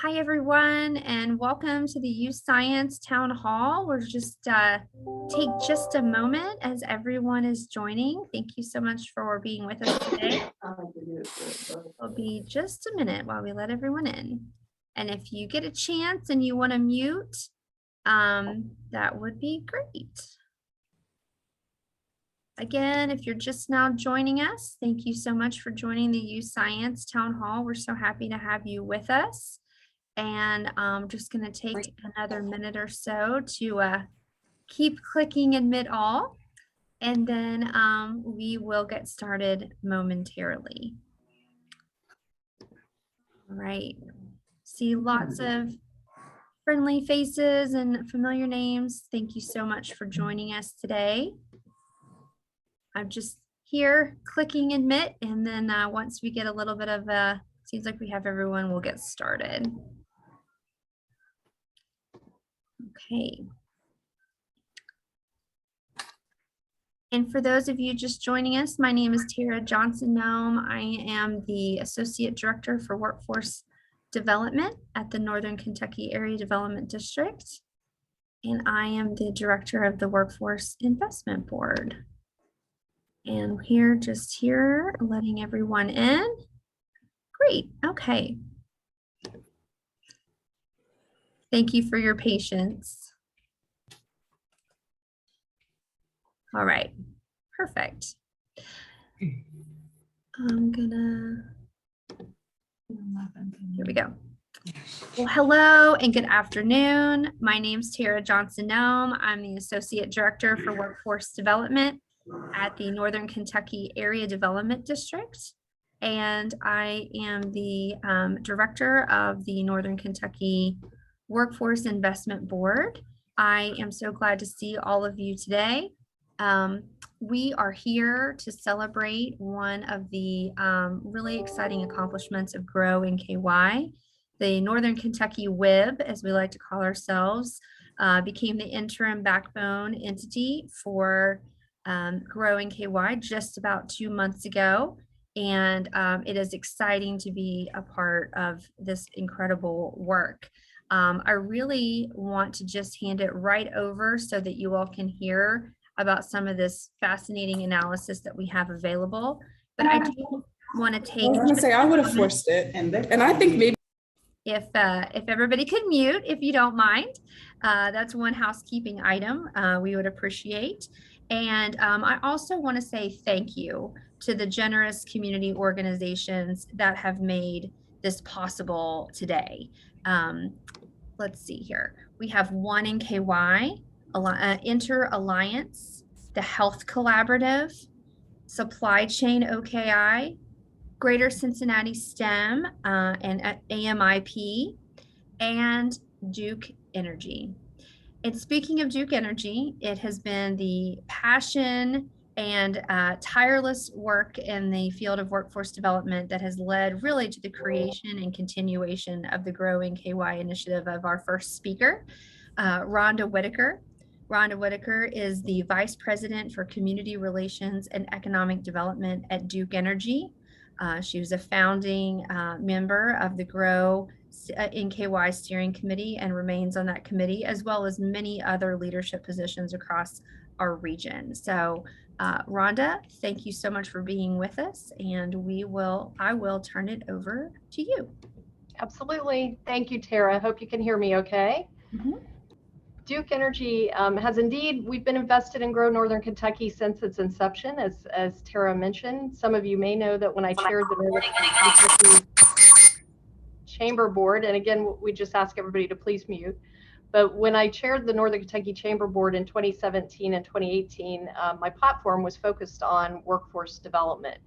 Hi, everyone, and welcome to the YouScience Town Hall. We're just take just a moment as everyone is joining. Thank you so much for being with us today. It'll be just a minute while we let everyone in. And if you get a chance and you want to mute, that would be great. Again, if you're just now joining us, thank you so much for joining the YouScience Town Hall. We're so happy to have you with us. And I'm just going to take another minute or so to keep clicking admit all, and then we will get started momentarily. All right. See lots of friendly faces and familiar names. Thank you so much for joining us today. I'm just here clicking admit, and then once we get a little bit of seems like we have everyone, we'll get started. Okay. And for those of you just joining us, my name is Tara Johnson-Nome. I am the Associate Director for Workforce Development at the Northern Kentucky Area Development District. And I am the Director of the Workforce Investment Board. And we're just here letting everyone in. Great, okay. Thank you for your patience. All right, perfect. I'm gonna, here we go. Well, hello and good afternoon. My name's Tara Johnson-Nome. I'm the Associate Director for Workforce Development at the Northern Kentucky Area Development District. And I am the Director of the Northern Kentucky Workforce Investment Board. I am so glad to see all of you today. We are here to celebrate one of the really exciting accomplishments of GROW in KY. The Northern Kentucky WIB, as we like to call ourselves, became the interim backbone entity for GROW in KY just about 2 months ago. And it is exciting to be a part of this incredible work. I really want to just hand it right over so that you all can hear about some of this fascinating analysis that we have available. But I do want to take— I was going to say, I would have forced it. And I think maybe— If everybody could mute, if you don't mind, that's one housekeeping item we would appreciate. And I also want to say thank you to the generous community organizations that have made this possible today. Let's see here. We have One in KY, Inter Alliance, the Health Collaborative, Supply Chain OKI, Greater Cincinnati STEM and AMIP, and Duke Energy. And speaking of Duke Energy, it has been the passion and tireless work in the field of workforce development that has led really to the creation and continuation of the GROW in KY initiative of our first speaker, Rhonda Whitaker. Rhonda Whitaker is the Vice President for Community Relations and Economic Development at Duke Energy. She was a founding member of the GROW in KY Steering Committee and remains on that committee, as well as many other leadership positions across our region. So Rhonda, thank you so much for being with us, and I will turn it over to you. Absolutely. Thank you, Tara. I hope you can hear me okay. Mm-hmm. Duke Energy has indeed, we've been invested in GROW Northern Kentucky since its inception, as Tara mentioned. Some of you may know that when I chaired the Northern Kentucky Chamber Board, and again, we just ask everybody to please mute, but when I chaired the Northern Kentucky Chamber Board in 2017 and 2018, my platform was focused on workforce development.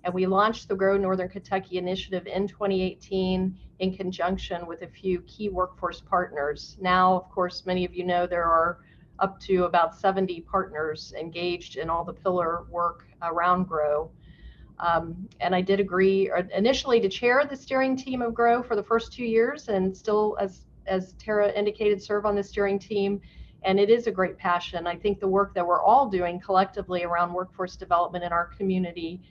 And we launched the GROW Northern Kentucky initiative in 2018 in conjunction with a few key workforce partners. Now, of course, many of you know there are up to about 70 partners engaged in all the pillar work around GROW. And I did agree initially to chair the steering team of GROW for the first 2 years, and still, as Tara indicated, serve on the steering team. And it is a great passion. I think the work that we're all doing collectively around workforce development in our community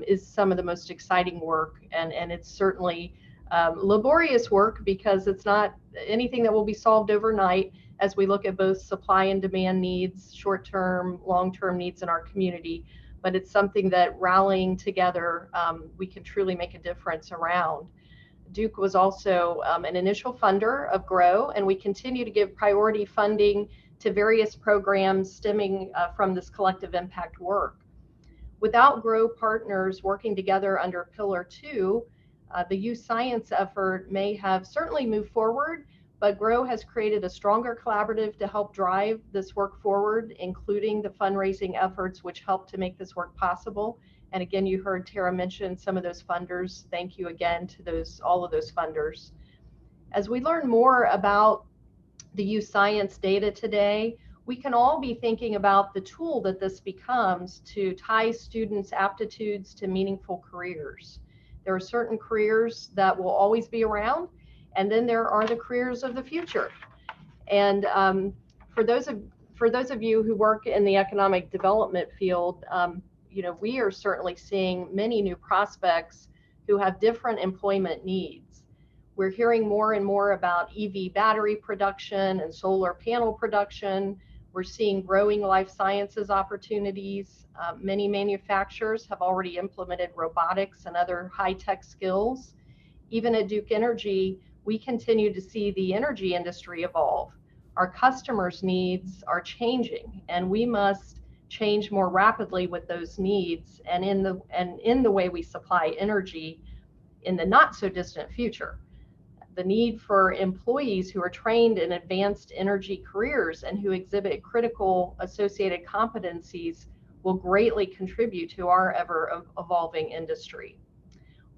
is some of the most exciting work, and it's certainly laborious work because it's not anything that will be solved overnight as we look at both supply and demand needs, short-term, long-term needs in our community. But it's something that rallying together, we can truly make a difference around. Duke was also an initial funder of GROW, and we continue to give priority funding to various programs stemming from this collective impact work. Without GROW partners working together under Pillar 2, the YouScience effort may have certainly moved forward, but GROW has created a stronger collaborative to help drive this work forward, including the fundraising efforts which help to make this work possible. And again, you heard Tara mention some of those funders. Thank you again to all of those funders. As we learn more about the YouScience data today, we can all be thinking about the tool that this becomes to tie students' aptitudes to meaningful careers. There are certain careers that will always be around, and then there are the careers of the future. And for those of you who work in the economic development field, we are certainly seeing many new prospects who have different employment needs. We're hearing more and more about EV battery production and solar panel production. We're seeing growing life sciences opportunities. Many manufacturers have already implemented robotics and other high-tech skills. Even at Duke Energy, we continue to see the energy industry evolve. Our customers' needs are changing, and we must change more rapidly with those needs and in the way we supply energy in the not so distant future. The need for employees who are trained in advanced energy careers and who exhibit critical associated competencies will greatly contribute to our ever evolving industry.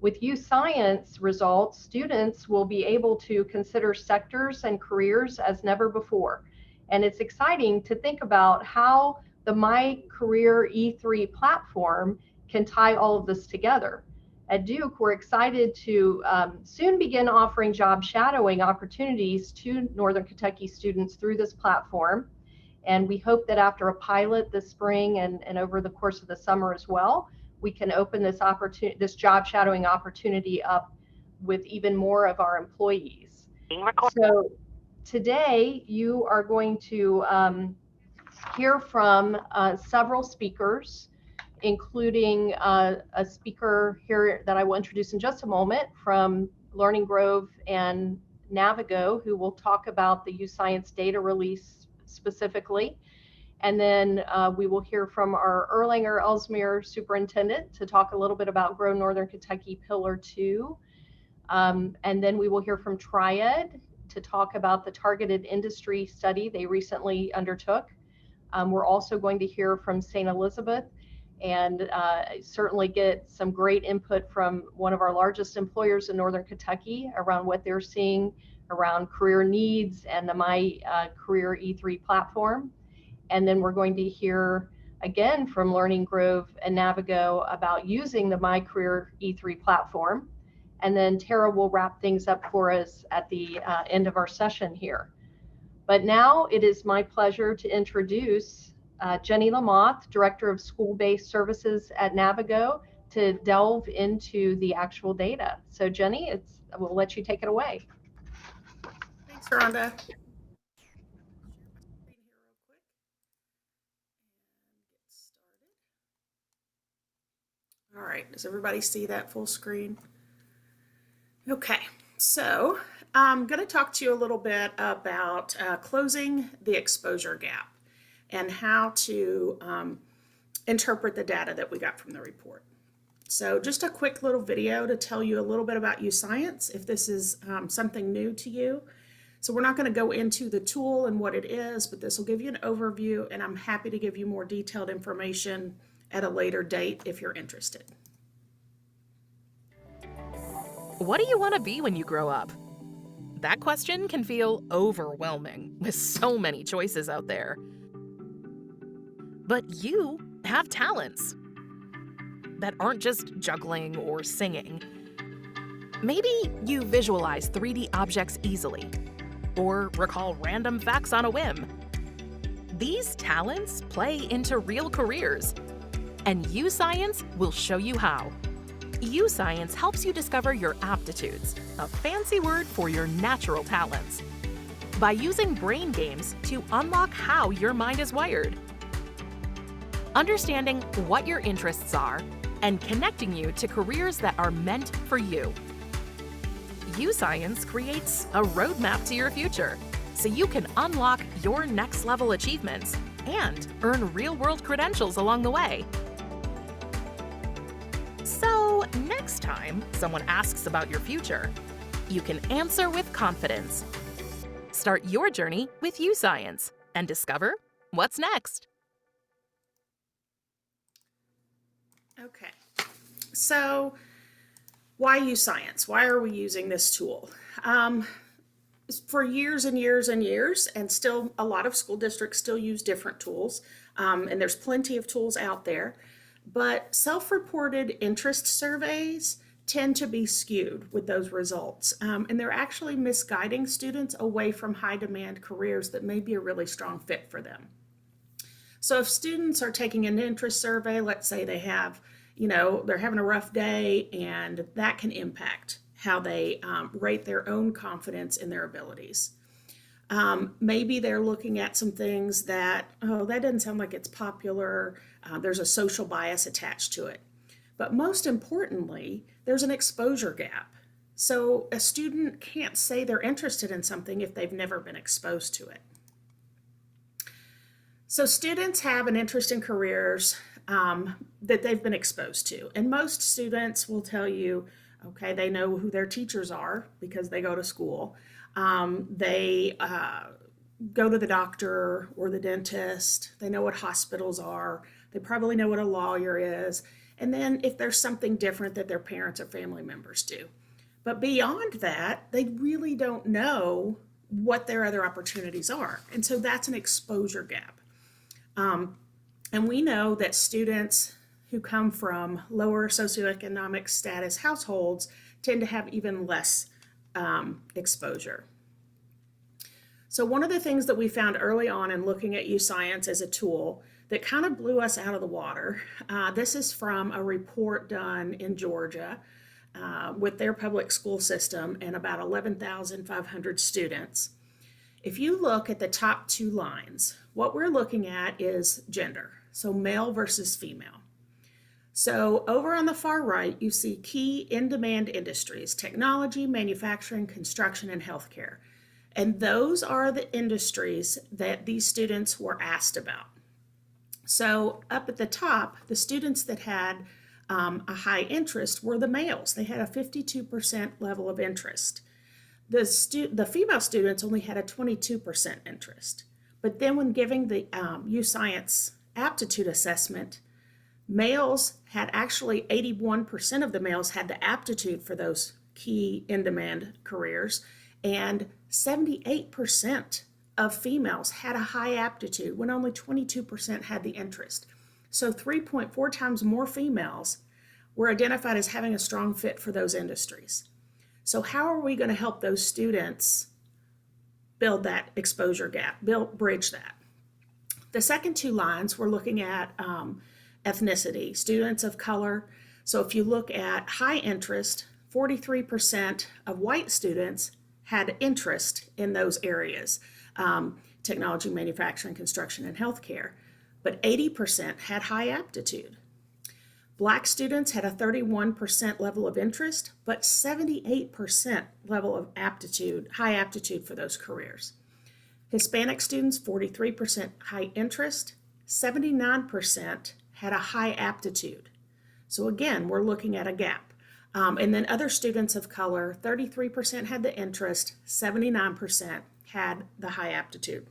With YouScience results, students will be able to consider sectors and careers as never before. And it's exciting to think about how the My Career E3 platform can tie all of this together. At Duke, we're excited to soon begin offering job shadowing opportunities to Northern Kentucky students through this platform. And we hope that after a pilot this spring and over the course of the summer as well, we can open this job shadowing opportunity up with even more of our employees. So today you are going to hear from several speakers, including a speaker here that I will introduce in just a moment from Learning Grove and Navigo, who will talk about the YouScience data release specifically. And then we will hear from our Erlanger Ellesmere superintendent to talk a little bit about Grow Northern Kentucky Pillar 2. And then we will hear from Triad to talk about the targeted industry study they recently undertook. We're also going to hear from St. Elizabeth and certainly get some great input from one of our largest employers in Northern Kentucky around what they're seeing around career needs and the My Career E3 platform. And then we're going to hear again from Learning Grove and Navigo about using the My Career E3 platform. And then Tara will wrap things up for us at the end of our session here. But now it is my pleasure to introduce Jenny Lamoth, Director of School-Based Services at Navigo, to delve into the actual data. So Jenny, we'll let you take it away. Thanks, Rhonda. All right, does everybody see that full screen? Okay, so I'm going to talk to you a little bit about closing the exposure gap and how to interpret the data that we got from the report. So just a quick little video to tell you a little bit about YouScience if this is something new to you. So we're not going to go into the tool and what it is, but this will give you an overview, and I'm happy to give you more detailed information at a later date if you're interested. What do you want to be when you grow up? That question can feel overwhelming with so many choices out there. But you have talents that aren't just juggling or singing. Maybe you visualize 3D objects easily or recall random facts on a whim. These talents play into real careers, and YouScience will show you how. YouScience helps you discover your aptitudes, a fancy word for your natural talents, by using brain games to unlock how your mind is wired. Understanding what your interests are and connecting you to careers that are meant for you. YouScience creates a roadmap to your future so you can unlock your next level achievements and earn real-world credentials along the way. So, next time someone asks about your future, you can answer with confidence. Start your journey with YouScience and discover what's next. Okay, so why YouScience? Why are we using this tool? For years and years and years, and still a lot of school districts still use different tools, and there's plenty of tools out there, but self-reported interest surveys tend to be skewed with those results, and they're actually misguiding students away from high-demand careers that may be a really strong fit for them. So if students are taking an interest survey, let's say they have, they're having a rough day, and that can impact how they rate their own confidence in their abilities. Maybe they're looking at some things that, that doesn't sound like it's popular. There's a social bias attached to it. But most importantly, there's an exposure gap. So a student can't say they're interested in something if they've never been exposed to it. So students have an interest in careers that they've been exposed to. And most students will tell you, okay, they know who their teachers are because they go to school. They go to the doctor or the dentist. They know what hospitals are. They probably know what a lawyer is. And then if there's something different that their parents or family members do. But beyond that, they really don't know what their other opportunities are. And so that's an exposure gap. And we know that students who come from lower socioeconomic status households tend to have even less exposure. So one of the things that we found early on in looking at YouScience as a tool that kind of blew us out of the water, this is from a report done in Georgia with their public school system and about 11,500 students. If you look at the top two lines, what we're looking at is gender, so male versus female. So over on the far right, you see key in-demand industries: technology, manufacturing, construction, and healthcare. And those are the industries that these students were asked about. So up at the top, the students that had a high interest were the males. They had a 52% level of interest. The female students only had a 22% interest. But then when giving the YouScience aptitude assessment, males had actually 81% of the males had the aptitude for those key in-demand careers, and 78% of females had a high aptitude when only 22% had the interest. So 3.4 times more females were identified as having a strong fit for those industries. So how are we going to help those students build that exposure gap, bridge that? The second two lines, we're looking at ethnicity, students of color. So if you look at high interest, 43% of white students had interest in those areas, technology, manufacturing, construction, and healthcare, but 80% had high aptitude. Black students had a 31% level of interest, but 78% level of aptitude, high aptitude for those careers. Hispanic students, 43% high interest, 79% had a high aptitude. So again, we're looking at a gap. And then other students of color, 33% had the interest, 79% had the high aptitude.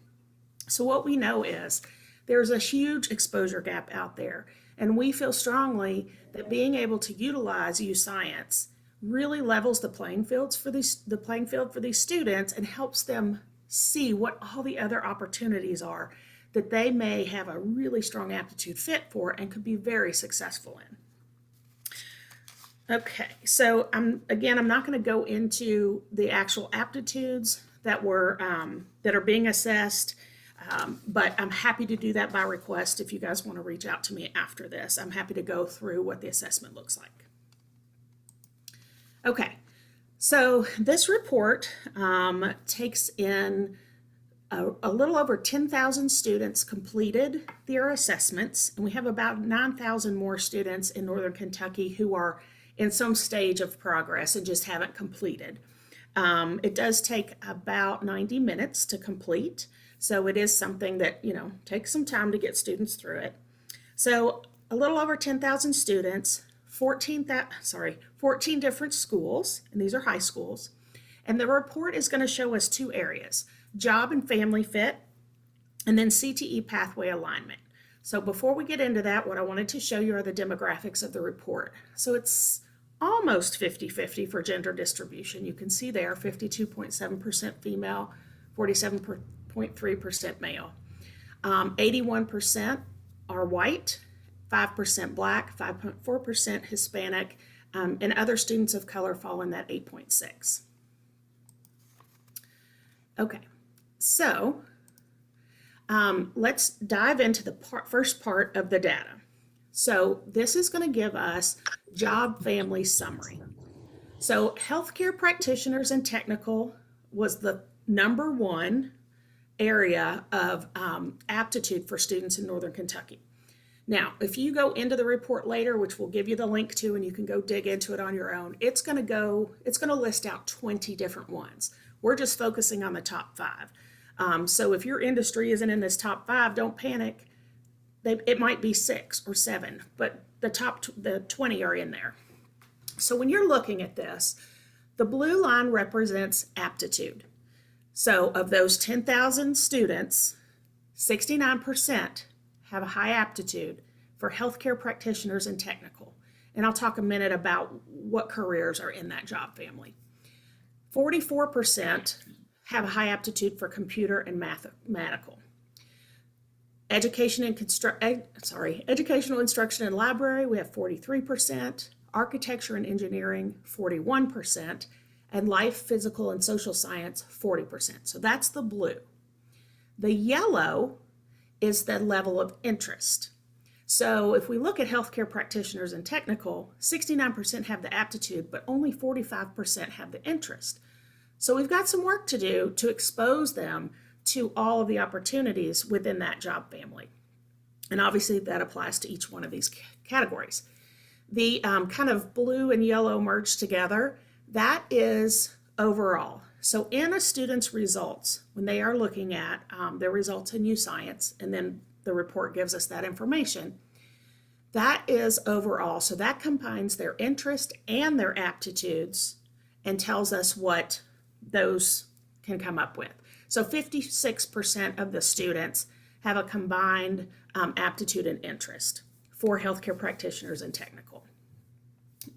So what we know is there's a huge exposure gap out there. And we feel strongly that being able to utilize YouScience really levels the playing field for these students and helps them see what all the other opportunities are that they may have a really strong aptitude fit for and could be very successful in. Okay, so I'm not going to go into the actual aptitudes that are being assessed, but I'm happy to do that by request. If you guys want to reach out to me after this, I'm happy to go through what the assessment looks like. Okay, so this report takes in a little over 10,000 students completed their assessments, and we have about 9,000 more students in Northern Kentucky who are in some stage of progress and just haven't completed. It does take about 90 minutes to complete, so it is something that, takes some time to get students through it. So a little over 10,000 students, 14 different schools, and these are high schools. And the report is going to show us two areas: job and family fit, and then CTE pathway alignment. So before we get into that, what I wanted to show you are the demographics of the report. So it's almost 50-50 for gender distribution. You can see there 52.7% female, 47.3% male. 81% are white, 5% black, 5.4% Hispanic, and other students of color fall in that 8.6. Okay, so let's dive into the first part of the data. So this is going to give us job family summary. So healthcare practitioners and technical was the number one area of aptitude for students in Northern Kentucky. Now, if you go into the report later, which we'll give you the link to, and you can go dig into it on your own, it's going to list out 20 different ones. We're just focusing on the top 5. So if your industry isn't in this top 5, don't panic. It might be 6 or 7, but the 20 are in there. So when you're looking at this, the blue line represents aptitude. So of those 10,000 students, 69% have a high aptitude for healthcare practitioners and technical. And I'll talk a minute about what careers are in that job family. 44% have a high aptitude for computer and mathematical. Educational instruction and library, we have 43%. Architecture and engineering, 41%. And life, physical, and social science, 40%. So that's the blue. The yellow is the level of interest. So if we look at healthcare practitioners and technical, 69% have the aptitude, but only 45% have the interest. So we've got some work to do to expose them to all of the opportunities within that job family. And obviously that applies to each one of these categories. The kind of blue and yellow merged together, that is overall. So in a student's results, when they are looking at their results in YouScience, and then the report gives us that information, that is overall. So that combines their interest and their aptitudes and tells us what those can come up with. So 56% of the students have a combined aptitude and interest for healthcare practitioners and technical.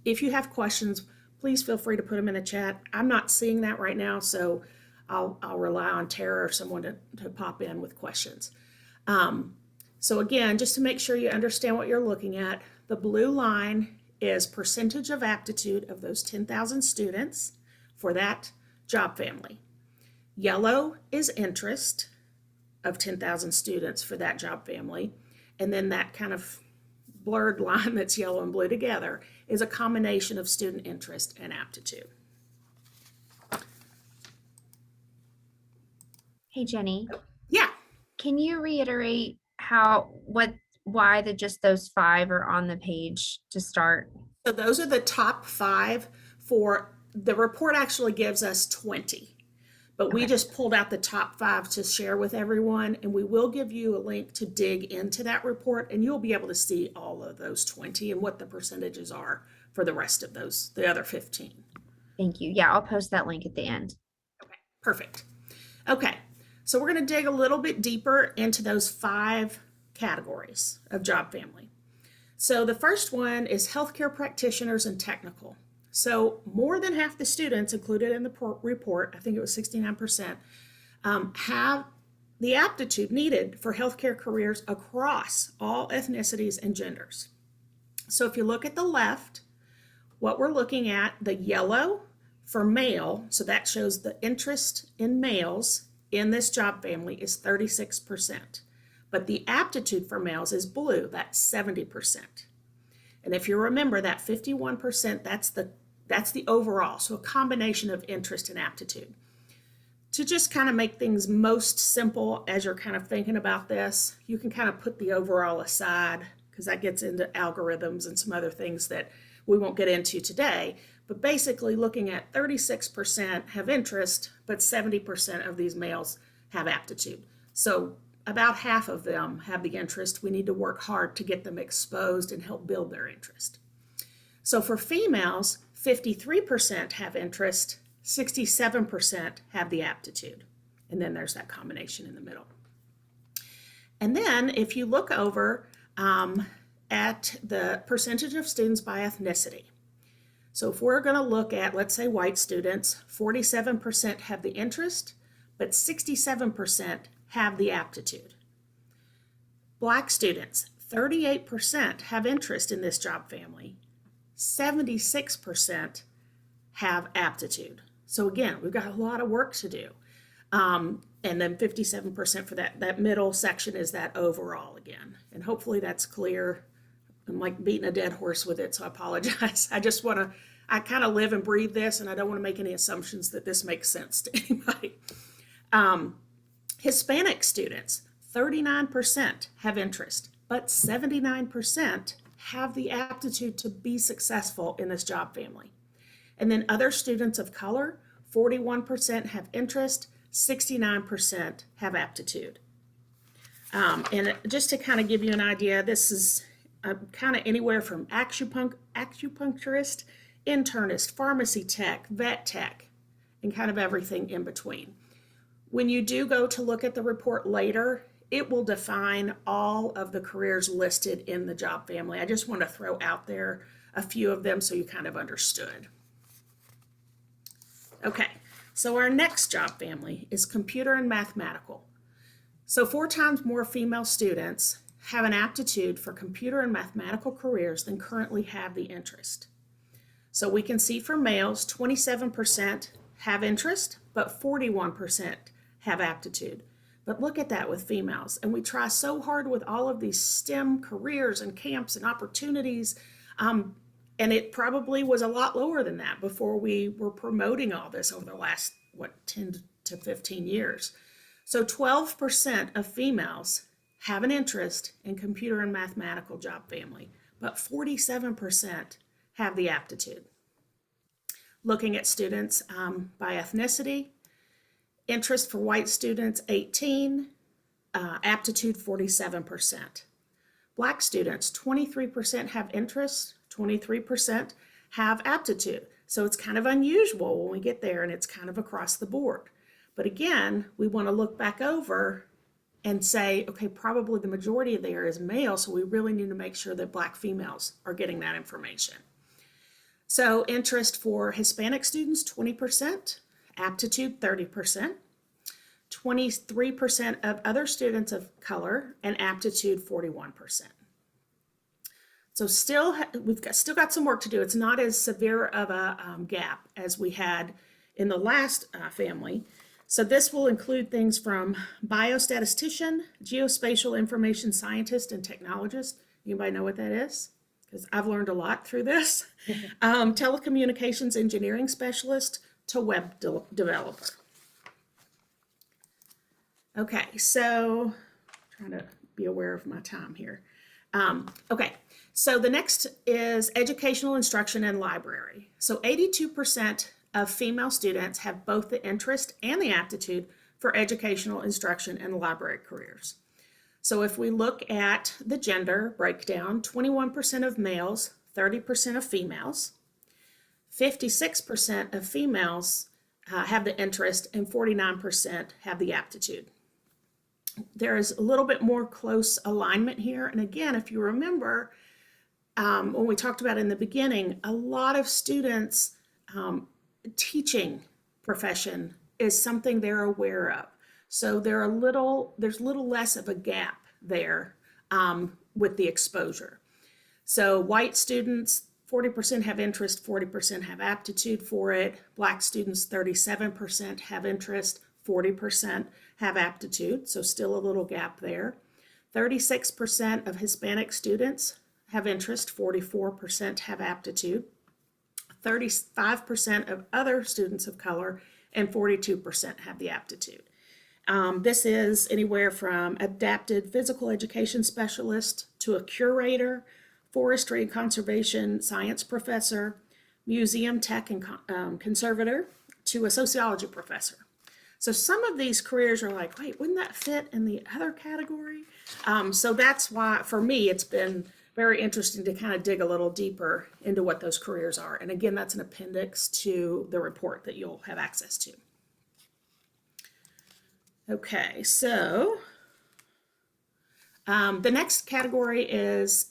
If you have questions, please feel free to put them in the chat. I'm not seeing that right now, so I'll rely on Tara or someone to pop in with questions. So again, just to make sure you understand what you're looking at, the blue line is percentage of aptitude of those 10,000 students for that job family. Yellow is interest of 10,000 students for that job family. And then that kind of blurred line that's yellow and blue together is a combination of student interest and aptitude. Hey, Jenny, Yeah, can you reiterate why just those 5 are on the page to start? so those are the top 5 for the report actually gives us 20. But we just pulled out the top 5 to share with everyone, and we will give you a link to dig into that report, and you'll be able to see all of those 20 and what the percentages are for the rest of those, the other 15. Thank you. Yeah, I'll post that link at the end. Okay, perfect. Okay, so we're going to dig a little bit deeper into those 5 categories of job family. So the first one is healthcare practitioners and technical. So more than half the students included in the report, I think it was 69%, have the aptitude needed for healthcare careers across all ethnicities and genders. So if you look at the left, what we're looking at, the yellow for male, so that shows the interest in males in this job family is 36%. But the aptitude for males is blue, that's 70%. And if you remember that 51%, that's the That's the overall, so a combination of interest and aptitude. To just kind of make things most simple as you're kind of thinking about this, you can kind of put the overall aside because that gets into algorithms and some other things that we won't get into today. But basically looking at 36% have interest, but 70% of these males have aptitude. So about half of them have the interest. We need to work hard to get them exposed and help build their interest. So for females, 53% have interest, 67% have the aptitude. And then there's that combination in the middle. And then if you look over at the percentage of students by ethnicity. So if we're going to look at, let's say, white students, 47% have the interest, but 67% have the aptitude. Black students, 38% have interest in this job family, 76% have aptitude. So again, we've got a lot of work to do. And then 57% for that middle section is that overall again. And hopefully that's clear. I'm like beating a dead horse with it, so I apologize. I kind of live and breathe this, and I don't want to make any assumptions that this makes sense to anybody. Hispanic students, 39% have interest, but 79% have the aptitude to be successful in this job family. And then other students of color, 41% have interest, 69% have aptitude. And just to kind of give you an idea, this is kind of anywhere from acupuncturist, internist, pharmacy tech, vet tech, and kind of everything in between. When you do go to look at the report later, it will define all of the careers listed in the job family. I just want to throw out there a few of them so you kind of understood. Okay, so our next job family is computer and mathematical. So 4 times more female students have an aptitude for computer and mathematical careers than currently have the interest. So we can see for males, 27% have interest, but 41% have aptitude. But look at that with females. And we try so hard with all of these STEM careers and camps and opportunities. And it probably was a lot lower than that before we were promoting all this over the last, 10 to 15 years. So 12% of females have an interest in computer and mathematical job family, but 47% have the aptitude. Looking at students by ethnicity, interest for white students, 18, aptitude, 47%. Black students, 23% have interest, 23% have aptitude. So it's kind of unusual when we get there, and it's kind of across the board. But again, we want to look back over and say, okay, probably the majority there is male, so we really need to make sure that Black females are getting that information. So interest for Hispanic students, 20%, aptitude, 30%, 23% of other students of color, and aptitude, 41%. So we've still got some work to do. It's not as severe of a gap as we had in the last family. So this will include things from biostatistician, geospatial information scientist, and technologist. Anybody know what that is? Because I've learned a lot through this. Telecommunications engineering specialist to web developer. Okay, so trying to be aware of my time here. Okay, so the next is educational instruction and library. So 82% of female students have both the interest and the aptitude for educational instruction and library careers. So if we look at the gender breakdown, 21% of males, 30% of females, 56% of females have the interest, and 49% have the aptitude. There is a little bit more close alignment here. And again, if you remember, when we talked about in the beginning, a lot of students, teaching profession is something they're aware of. So there's little less of a gap there with the exposure. So white students, 40% have interest, 40% have aptitude for it. Black students, 37% have interest, 40% have aptitude, so still a little gap there. 36% of Hispanic students have interest, 44% have aptitude. 35% of other students of color, and 42% have the aptitude. This is anywhere from adapted physical education specialist to a curator, forestry and conservation science professor, museum tech and conservator, to a sociology professor. So some of these careers are like, wait, wouldn't that fit in the other category? So that's why, for me, it's been very interesting to kind of dig a little deeper into what those careers are. And again, that's an appendix to the report that you'll have access to. Okay, so the next category is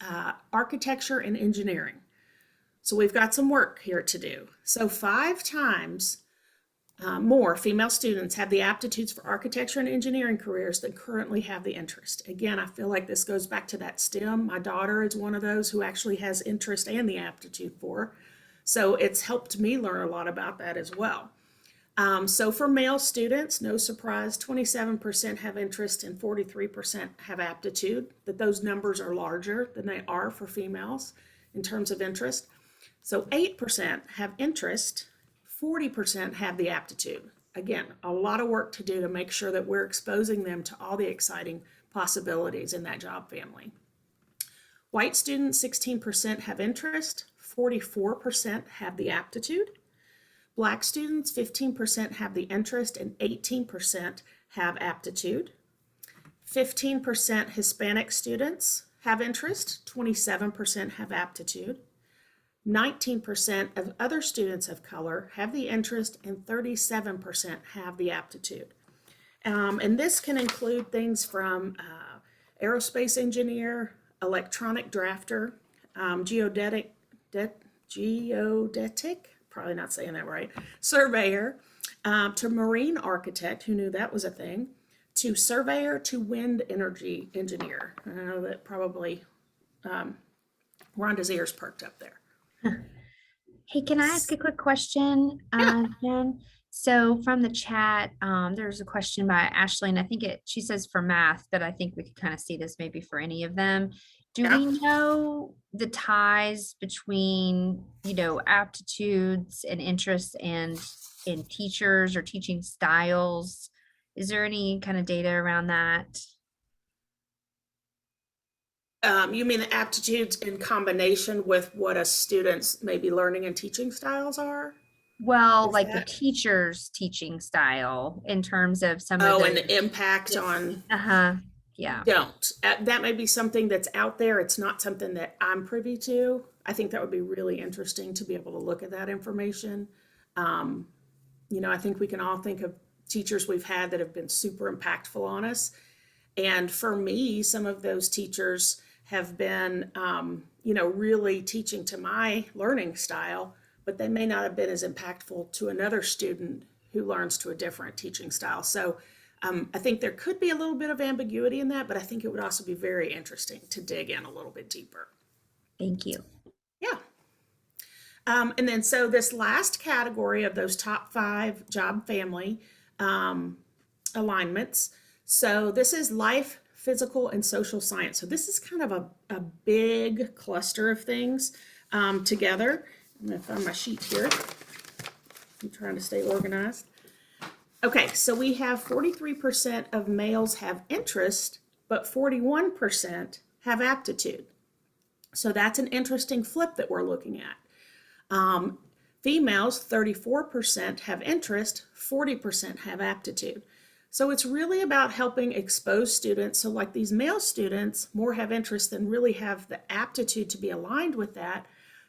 architecture and engineering. So we've got some work here to do. So 5 times more female students have the aptitudes for architecture and engineering careers than currently have the interest. Again, I feel like this goes back to that STEM. My daughter is one of those who actually has interest and the aptitude for. So it's helped me learn a lot about that as well. So for male students, no surprise, 27% have interest and 43% have aptitude, that those numbers are larger than they are for females in terms of interest. So 8% have interest, 40% have the aptitude. Again, a lot of work to do to make sure that we're exposing them to all the exciting possibilities in that job family. White students, 16% have interest, 44% have the aptitude. Black students, 15% have the interest and 18% have aptitude. 15% Hispanic students have interest, 27% have aptitude. 19% of other students of color have the interest and 37% have the aptitude. And this can include things from aerospace engineer, electronic drafter, geodetic, probably not saying that right, surveyor, to marine architect, who knew that was a thing, to surveyor, to wind energy engineer. I know that probably Rhonda's ears perked up there. Hey, can I ask a quick question, Jen? So from the chat, there's a question by Ashley, and I think she says for math, but I think we could kind of see this maybe for any of them. Do we know the ties between, aptitudes and interests and in teachers or teaching styles? Is there any kind of data around that? You mean the aptitudes in combination with what a student's maybe learning and teaching styles are? Well, Is like the that- teacher's teaching style in terms of some of and the, the impact on, yeah. don't. That may be something that's out there. It's not something that I'm privy to. I think that would be really interesting to be able to look at that information. I think we can all think of teachers we've had that have been super impactful on us. And for me, some of those teachers have been, really teaching to my learning style, but they may not have been as impactful to another student who learns to a different teaching style. So I think there could be a little bit of ambiguity in that, but I think it would also be very interesting to dig in a little bit deeper. Thank you. Yeah. And then so this last category of those top 5 job family alignments. So this is life, physical, and social science. So this is kind of a big cluster of things together. I'm going to find my sheet here. I'm trying to stay organized. Okay, so we have 43% of males have interest, but 41% have aptitude. So that's an interesting flip that we're looking at. Females, 34% have interest, 40% have aptitude. So it's really about helping expose students. So like these male students, more have interest than really have the aptitude to be aligned with that.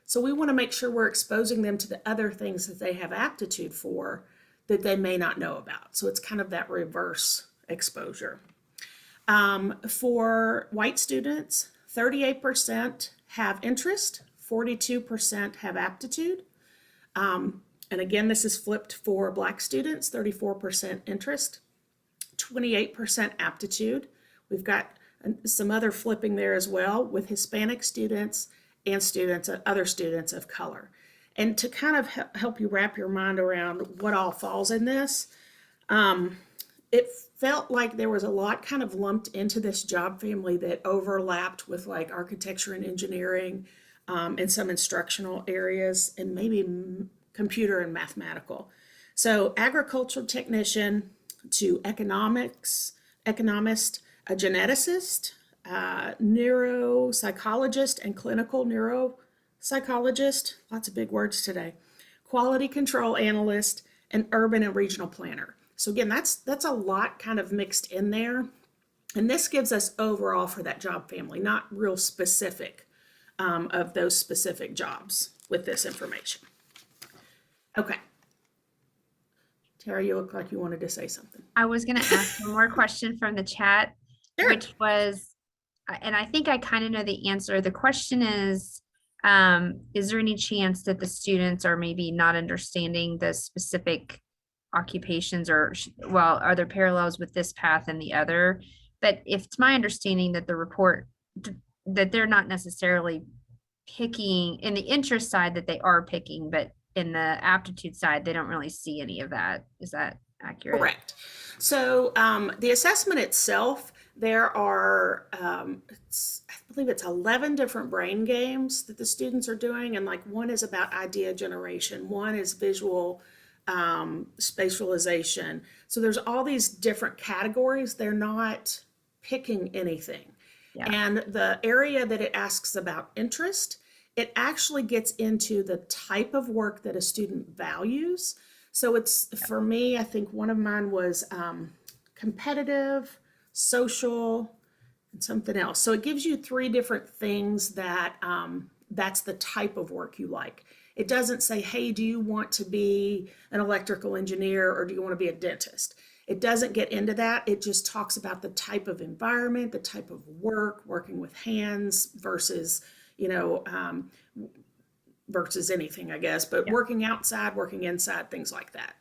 So we want to make sure we're exposing them to the other things that they have aptitude for that they may not know about. So it's kind of that reverse exposure. For white students, 38% have interest, 42% have aptitude. And again, this is flipped for black students, 34% interest, 28% aptitude. We've got some other flipping there as well with Hispanic students and other students of color. And to kind of help you wrap your mind around what all falls in this, it felt like there was a lot kind of lumped into this job family that overlapped with like architecture and engineering. and some instructional areas, and maybe computer and mathematical. So agricultural technician to economist, a geneticist, neuropsychologist and clinical neuropsychologist, lots of big words today, quality control analyst, and urban and regional planner. So again, that's a lot kind of mixed in there. And this gives us overall for that job family, not real specific of those specific jobs with this information. Okay. Tara, you look like you wanted to say something. I was going to ask one more question from the chat, Sure. which was, and I think I kind of know the answer. The question is there any chance that the students are maybe not understanding the specific occupations, or, well, are there parallels with this path and the other? But if it's my understanding that the report, that they're not necessarily picking in the interest side, that they are picking, but in the aptitude side, they don't really see any of that. Is that accurate? Correct. So the assessment itself, there are, I believe it's 11 different brain games that the students are doing. And like one is about idea generation, one is visual spatialization. So there's all these different categories. They're not picking anything. Yeah. And the area that it asks about interest, it actually gets into the type of work that a student values. So it's, for me, I think one of mine was competitive, social, and something else. So it gives you 3 different things that that's the type of work you like. It doesn't say, hey, do you want to be an electrical engineer or do you want to be a dentist? It doesn't get into that. It just talks about the type of environment, the type of work, working with hands versus, versus anything, I guess, but working outside, working inside, things like that.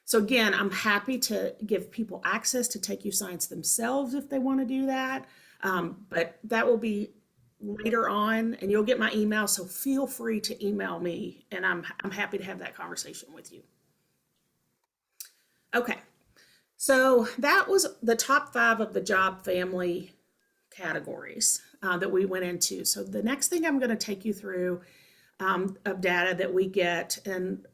So again, I'm happy to give people access to take YouScience themselves if they want to do that. But that will be later on, and you'll get my email. So feel free to email me, and I'm happy to have that conversation with you. Okay. So that was the top 5 of the job family categories that we went into. So the next thing I'm going to take you through of data that we get and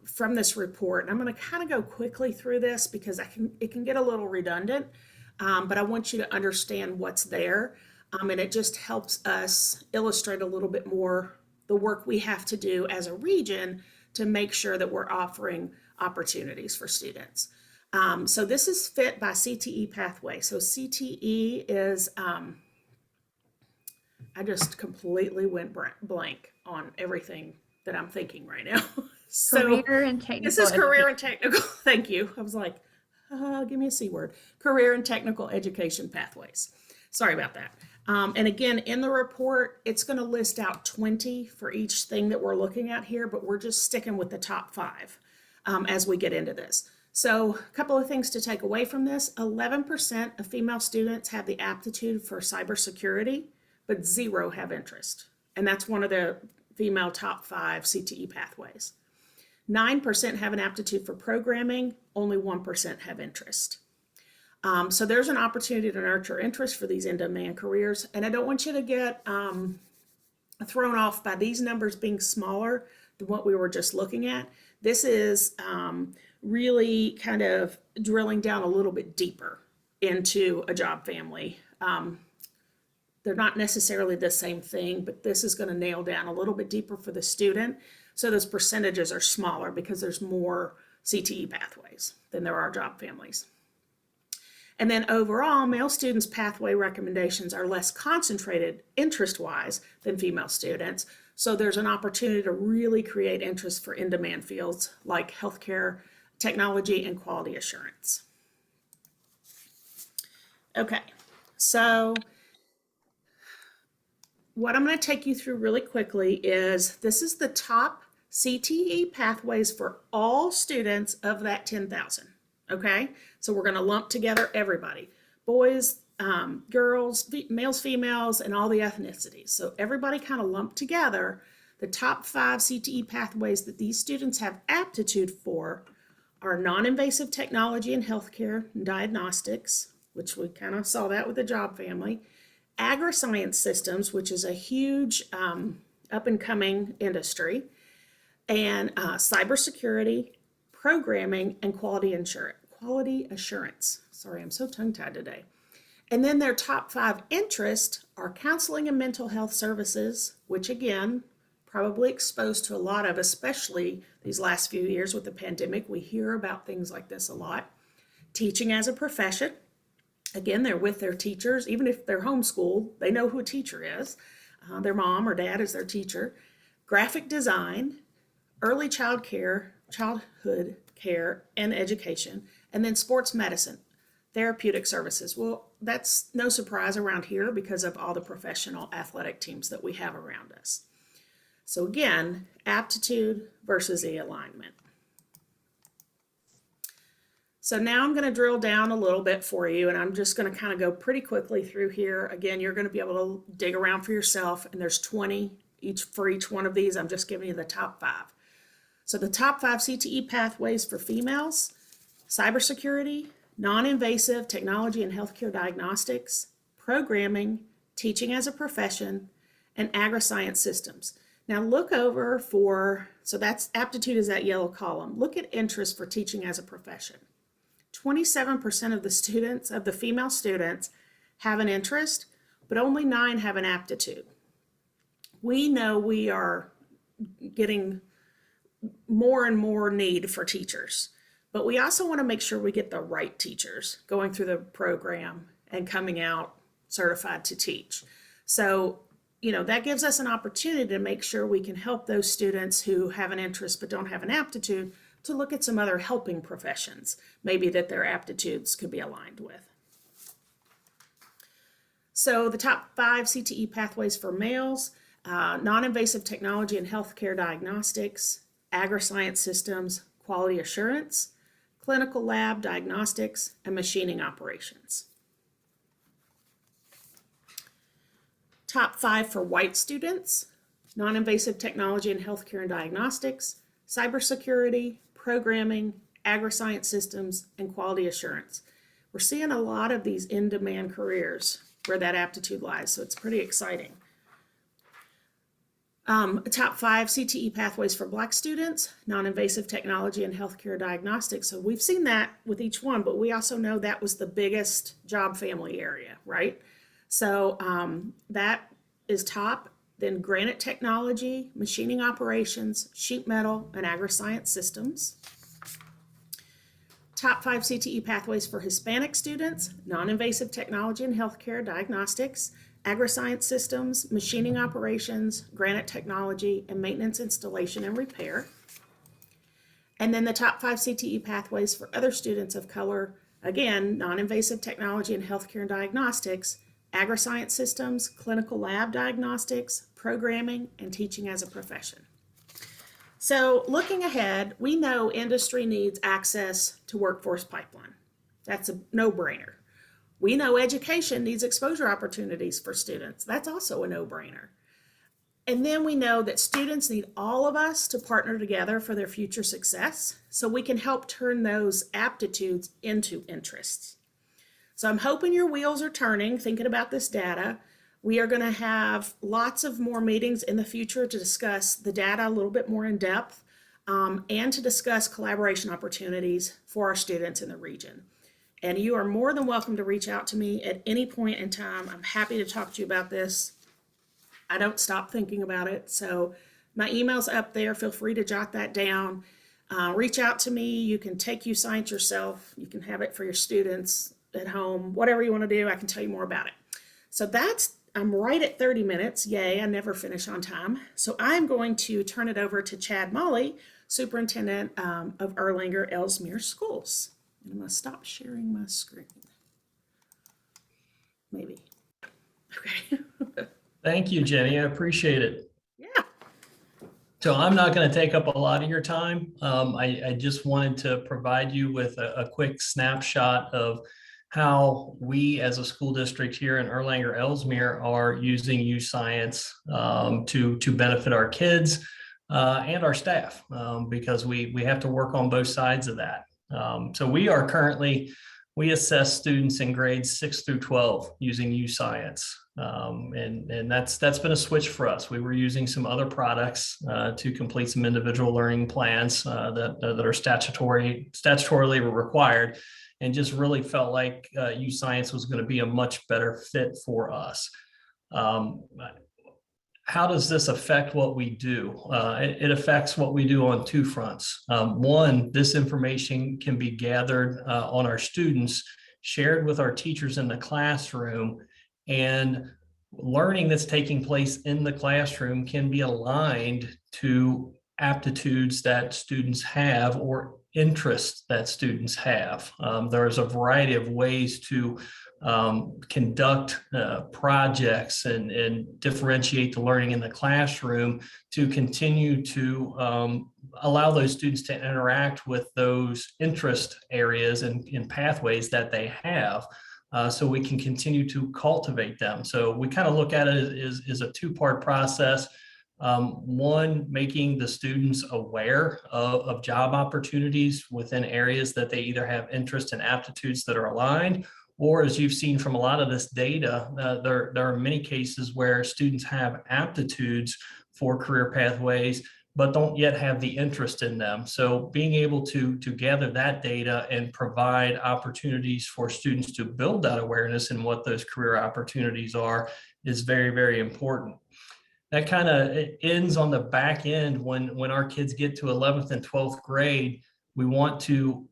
from this report, and I'm going to kind of go quickly through this because it can get a little redundant, but I want you to understand what's there, and it just helps us illustrate a little bit more the work we have to do as a region to make sure that we're offering opportunities for students. So this is fit by CTE pathway. So CTE is, I just completely went blank on everything that I'm thinking right now. So Career and technical. This is career and technical. Thank you. I was like, give me a C word. Career and technical education pathways. Sorry about that. And again, in the report, it's going to list out 20 for each thing that we're looking at here, but we're just sticking with the top 5 as we get into this. So a couple of things to take away from this. 11% of female students have the aptitude for cybersecurity, but 0 have interest. And that's one of the female top 5 CTE pathways. 9% have an aptitude for programming, only 1% have interest. So there's an opportunity to nurture interest for these in-demand careers. And I don't want you to get thrown off by these numbers being smaller than what we were just looking at. This is really kind of drilling down a little bit deeper into a job family. They're not necessarily the same thing, but this is going to nail down a little bit deeper for the student. So those percentages are smaller because there's more CTE pathways than there are job families. And then overall, male students' pathway recommendations are less concentrated interest-wise than female students. So there's an opportunity to really create interest for in-demand fields like healthcare, technology, and quality assurance. Okay, so what I'm going to take you through really quickly is this is the top CTE pathways for all students of that 10,000. Okay, so we're going to lump together everybody, boys, girls, males, females, and all the ethnicities. So everybody kind of lumped together. The top 5 CTE pathways that these students have aptitude for are non-invasive technology and healthcare and diagnostics, which we kind of saw that with the job family, agri-science systems, which is a huge up and coming industry, and cybersecurity, programming, and quality assurance. Sorry, I'm so tongue-tied today. And then their top 5 interests are counseling and mental health services, which again, probably exposed to a lot of, especially these last few years with the pandemic. We hear about things like this a lot. Teaching as a profession. Again, they're with their teachers. Even if they're homeschooled, they know who a teacher is. Their mom or dad is their teacher. Graphic design, early childhood care and education, and then sports medicine, therapeutic services. Well, that's no surprise around here because of all the professional athletic teams that we have around us. So again, aptitude versus e-alignment. So now I'm going to drill down a little bit for you, and I'm just going to kind of go pretty quickly through here. Again, you're going to be able to dig around for yourself, and there's 20 for each one of these. I'm just giving you the top 5. So the top 5 CTE pathways for females: cybersecurity, non-invasive technology and healthcare diagnostics, programming, teaching as a profession, and agri-science systems. Now look over so that's aptitude is that yellow column. Look at interest for teaching as a profession. 27% of the female students have an interest, but only 9 have an aptitude. We know we are getting more and more need for teachers, but we also want to make sure we get the right teachers going through the program and coming out certified to teach. So, that gives us an opportunity to make sure we can help those students who have an interest but don't have an aptitude to look at some other helping professions, maybe that their aptitudes could be aligned with. So the top 5 CTE pathways for males: non-invasive technology and healthcare diagnostics, agri-science systems, quality assurance, clinical lab diagnostics, and machining operations. Top 5 for white students: non-invasive technology and healthcare and diagnostics, cybersecurity, programming, agri-science systems, and quality assurance. We're seeing a lot of these in-demand careers where that aptitude lies, so it's pretty exciting. Top 5 CTE pathways for Black students: non-invasive technology and healthcare diagnostics. So we've seen that with each one, but we also know that was the biggest job family area, right? So that is top. Then granite technology, machining operations, sheet metal, and agri-science systems. Top 5 CTE pathways for Hispanic students: non-invasive technology and healthcare diagnostics, agri-science systems, machining operations, granite technology, and maintenance, installation, and repair. And then the top 5 CTE pathways for other students of color: again, non-invasive technology and healthcare and diagnostics, agri-science systems, clinical lab diagnostics, programming, and teaching as a profession. So looking ahead, we know industry needs access to workforce pipeline. That's a no-brainer. We know education needs exposure opportunities for students. That's also a no-brainer. And then we know that students need all of us to partner together for their future success, so we can help turn those aptitudes into interests. So I'm hoping your wheels are turning thinking about this data. We are going to have lots of more meetings in the future to discuss the data a little bit more in depth, and to discuss collaboration opportunities for our students in the region. And you are more than welcome to reach out to me at any point in time. I'm happy to talk to you about this. I don't stop thinking about it. So my email's up there. Feel free to jot that down. Reach out to me. You can take YouScience yourself. You can have it for your students at home, whatever you want to do. I can tell you more about it. So I'm right at 30 minutes. Yay, I never finish on time. So I'm going to turn it over to Chad Molly, Superintendent of Erlanger Ellesmere Schools. And I'm going to stop sharing my screen. Maybe. Okay. Thank you, Jenny. I appreciate it. Yeah. So I'm not going to take up a lot of your time. I just wanted to provide you with a quick snapshot of how we as a school district here in Erlanger Ellesmere are using YouScience to benefit our kids and our staff, because we have to work on both sides of that. So we are currently we assess students in grades 6 through 12 using YouScience. And that's been a switch for us. We were using some other products to complete some individual learning plans that are statutorily required, and just really felt like YouScience was going to be a much better fit for us. How does this affect what we do? It affects what we do on two fronts. One, this information can be gathered on our students, shared with our teachers in the classroom, and learning that's taking place in the classroom can be aligned to aptitudes that students have or interests that students have. There's a variety of ways to conduct projects and differentiate the learning in the classroom to continue to allow those students to interact with those interest areas and pathways that they have. So we can continue to cultivate them. So we kind of look at it as a two-part process. One, making the students aware of job opportunities within areas that they either have interest and aptitudes that are aligned, or as you've seen from a lot of this data, there are many cases where students have aptitudes for career pathways, but don't yet have the interest in them. So being able to gather that data and provide opportunities for students to build that awareness in what those career opportunities are is very, very important. That kind of ends on the back end when our kids get to 11th and 12th grade. We want to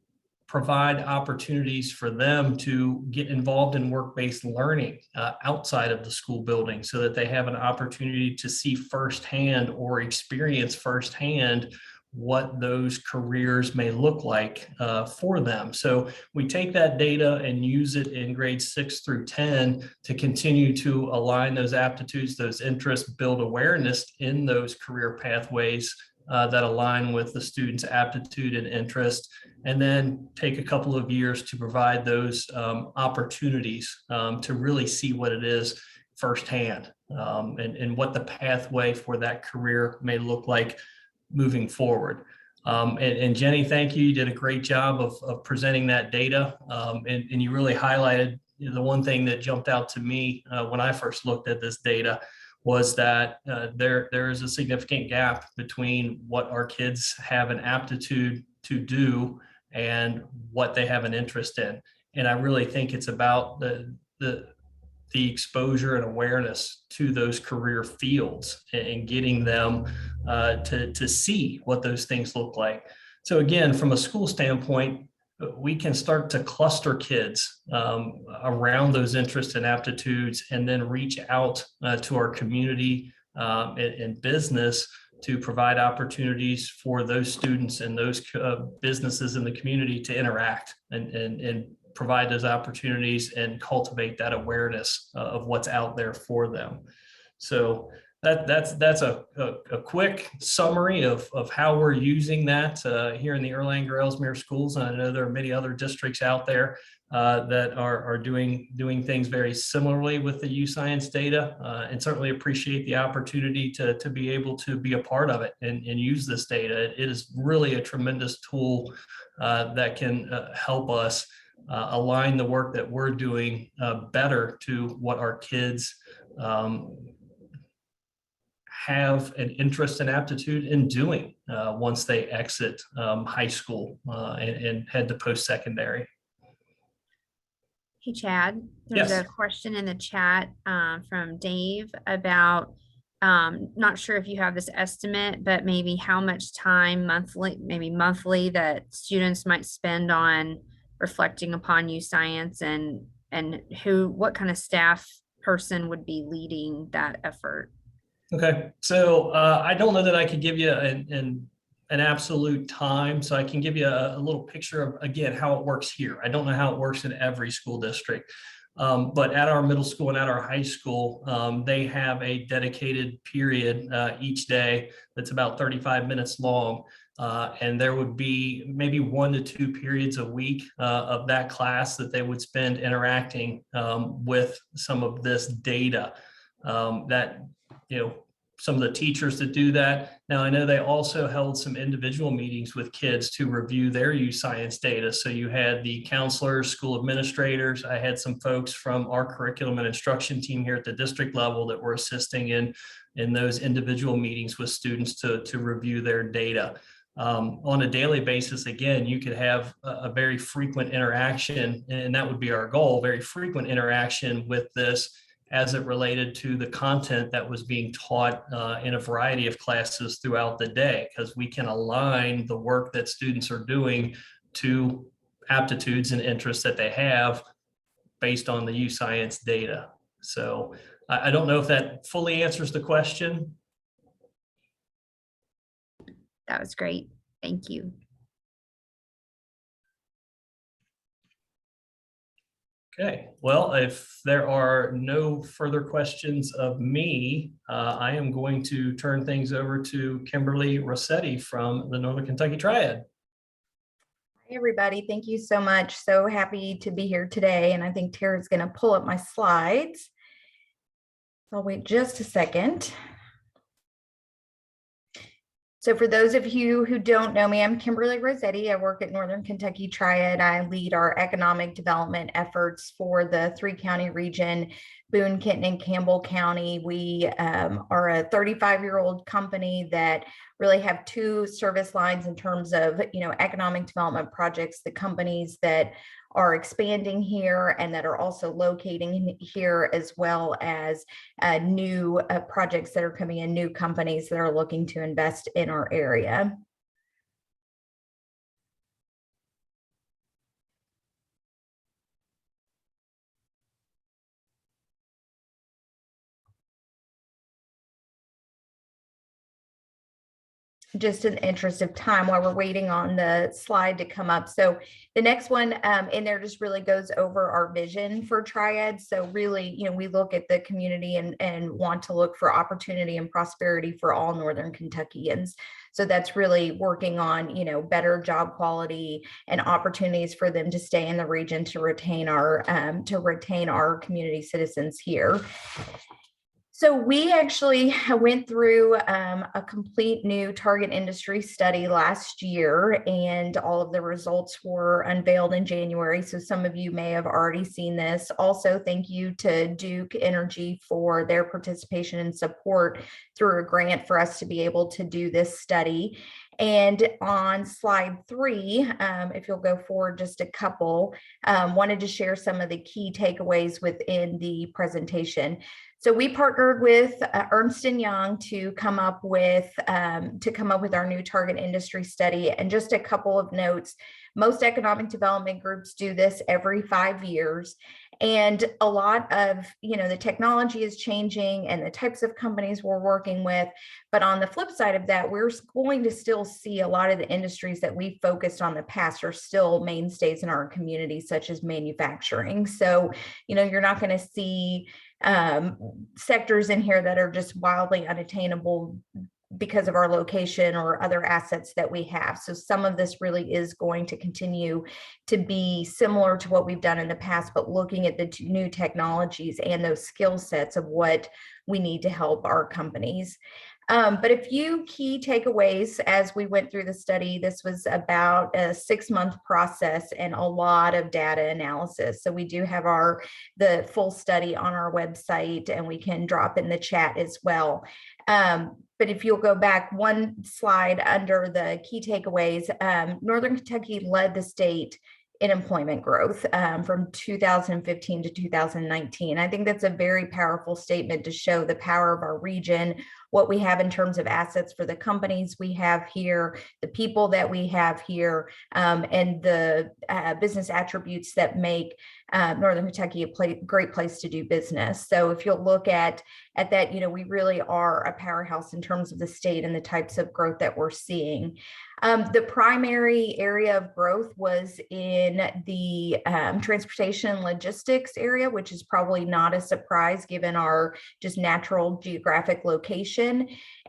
provide opportunities for them to get involved in work-based learning outside of the school building, so that they have an opportunity to see firsthand or experience firsthand what those careers may look like for them. So we take that data and use it in grades 6 through 10 to continue to align those aptitudes, those interests, build awareness in those career pathways that align with the student's aptitude and interest, and then take a couple of years to provide those opportunities to really see what it is firsthand, and what the pathway for that career may look like moving forward. And Jenny, thank you. You did a great job of presenting that data, and you really highlighted the one thing that jumped out to me when I first looked at this data was that there is a significant gap between what our kids have an aptitude to do and what they have an interest in. And I really think it's about the exposure and awareness to those career fields and getting them to see what those things look like. So again, from a school standpoint, we can start to cluster kids around those interests and aptitudes, and then reach out to our community and business to provide opportunities for those students and those businesses in the community to interact and provide those opportunities and cultivate that awareness of what's out there for them. So that's a quick summary of how we're using that here in the Erlanger Ellesmere schools. And I know there are many other districts out there that are doing things very similarly with the YouScience data, and certainly appreciate the opportunity to be able to be a part of it and use this data. It is really a tremendous tool that can help us align the work that we're doing better to what our kids have an interest and aptitude in doing once they exit high school and head to post-secondary. Hey, Chad, there's Yes. a question in the chat from Dave about, not sure if you have this estimate, but maybe how much time maybe monthly that students might spend on reflecting upon YouScience, and what kind of staff person would be leading that effort. Okay, so I don't know that I could give you an absolute time. So I can give you a little picture of, again, how it works here. I don't know how it works in every school district, but at our middle school and at our high school, they have a dedicated period each day that's about 35 minutes long. And there would be maybe 1 to 2 periods a week of that class that they would spend interacting with some of this data that, some of the teachers that do that. Now, I know they also held some individual meetings with kids to review their YouScience data. So you had the counselors, school administrators. I had some folks from our curriculum and instruction team here at the district level that were assisting in those individual meetings with students to review their data. On a daily basis, again, you could have a very frequent interaction, and that would be our goal, very frequent interaction with this as it related to the content that was being taught in a variety of classes throughout the day, because we can align the work that students are doing to aptitudes and interests that they have based on the YouScience data. So I don't know if that fully answers the question. That was great. Thank you. Okay, well, if there are no further questions of me, I am going to turn things over to Kimberly Rossetti from the Northern Kentucky Triad. Hey everybody, thank you so much. So happy to be here today. And I think Tara's going to pull up my slides. I'll wait just a second. So for those of you who don't know me, I'm Kimberly Rossetti. I work at Northern Kentucky Triad. I lead our economic development efforts for the 3-county region, Boone, Kenton, and Campbell County. We are a 35-year-old company that really have 2 service lines in terms of, economic development projects, the companies that are expanding here and that are also locating here, as well as new projects that are coming in, new companies that are looking to invest in our area. Just in the interest of time while we're waiting on the slide to come up. So the next one in there just really goes over our vision for Triad. So really, we look at the community and want to look for opportunity and prosperity for all Northern Kentuckians. So that's really working on, better job quality and opportunities for them to stay in the region to retain our community citizens here. So we actually went through a complete new target industry study last year, and all of the results were unveiled in January. So some of you may have already seen this. Also, thank you to Duke Energy for their participation and support through a grant for us to be able to do this study. And on slide 3, if you'll go forward just a couple, wanted to share some of the key takeaways within the presentation. So we partnered with Ernst & Young to come up with our new target industry study. And just a couple of notes: most economic development groups do this every 5 years. And a lot of, the technology is changing and the types of companies we're working with. But on the flip side of that, we're going to still see a lot of the industries that we focused on in the past are still mainstays in our community, such as manufacturing. So, you're not going to see sectors in here that are just wildly unattainable because of our location or other assets that we have. So some of this really is going to continue to be similar to what we've done in the past, but looking at the new technologies and those skill sets of what we need to help our companies. But a few key takeaways as we went through the study. This was about a 6-month process and a lot of data analysis. So we do have the full study on our website, and we can drop in the chat as well. But if you'll go back one slide under the key takeaways, Northern Kentucky led the state in employment growth from 2015 to 2019. I think that's a very powerful statement to show the power of our region, what we have in terms of assets for the companies we have here, the people that we have here, and the business attributes that make Northern Kentucky a great place to do business. So if you'll look at that, we really are a powerhouse in terms of the state and the types of growth that we're seeing. The primary area of growth was in the transportation and logistics area, which is probably not a surprise given our just natural geographic location.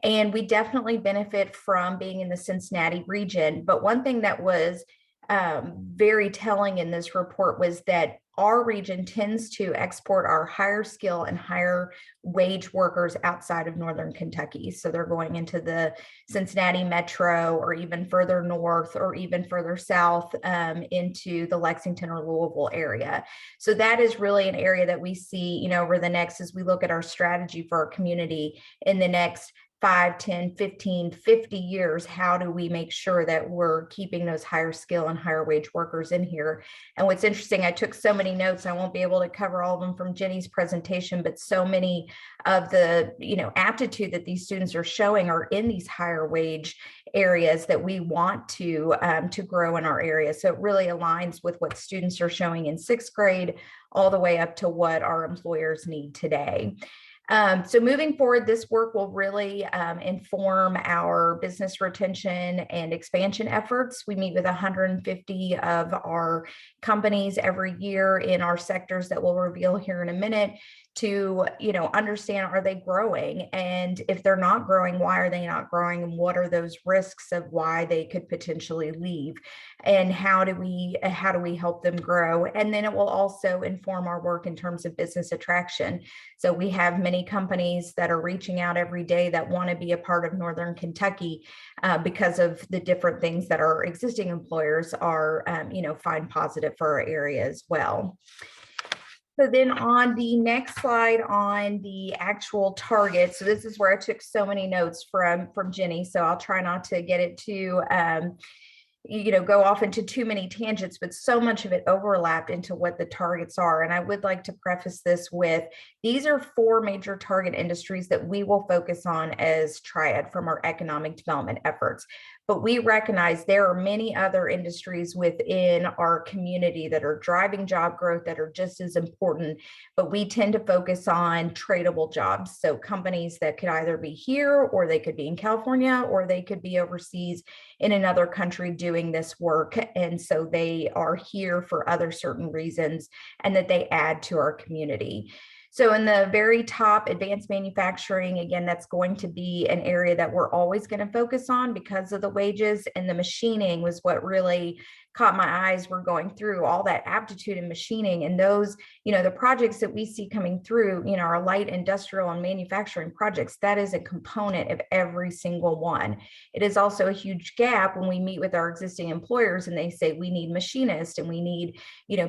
And we definitely benefit from being in the Cincinnati region. But one thing that was very telling in this report was that our region tends to export our higher skill and higher wage workers outside of Northern Kentucky. So they're going into the Cincinnati metro, or even further north, or even further south into the Lexington or Louisville area. So that is really an area that we see, over the next, as we look at our strategy for our community in the next 5, 10, 15, 50 years, how do we make sure that we're keeping those higher skill and higher wage workers in here? And what's interesting, I took so many notes, I won't be able to cover all of them from Jenny's presentation, but so many of the, aptitude that these students are showing are in these higher wage areas that we want to grow in our area. So it really aligns with what students are showing in 6th grade all the way up to what our employers need today. So moving forward, this work will really inform our business retention and expansion efforts. We meet with 150 of our companies every year in our sectors that we'll reveal here in a minute to, understand, are they growing? And if they're not growing, why are they not growing? And what are those risks of why they could potentially leave? And how do we help them grow? And then it will also inform our work in terms of business attraction. So we have many companies that are reaching out every day that want to be a part of Northern Kentucky because of the different things that our existing employers are, find positive for our area as well. So then on the next slide, on the actual target, so this is where I took so many notes from Jenny, so I'll try not to get it too go off into too many tangents, but so much of it overlapped into what the targets are. And I would like to preface this with, these are 4 major target industries that we will focus on as Triad from our economic development efforts. But we recognize there are many other industries within our community that are driving job growth that are just as important, but we tend to focus on tradable jobs. So companies that could either be here, or they could be in California, or they could be overseas in another country doing this work. And so they are here for other certain reasons, and that they add to our community. So in the very top, advanced manufacturing, again, that's going to be an area that we're always going to focus on because of the wages, and the machining was what really caught my eyes. We're going through all that aptitude in machining, and those, the projects that we see coming through, our light industrial and manufacturing projects, that is a component of every single one. It is also a huge gap when we meet with our existing employers and they say, we need machinists and we need,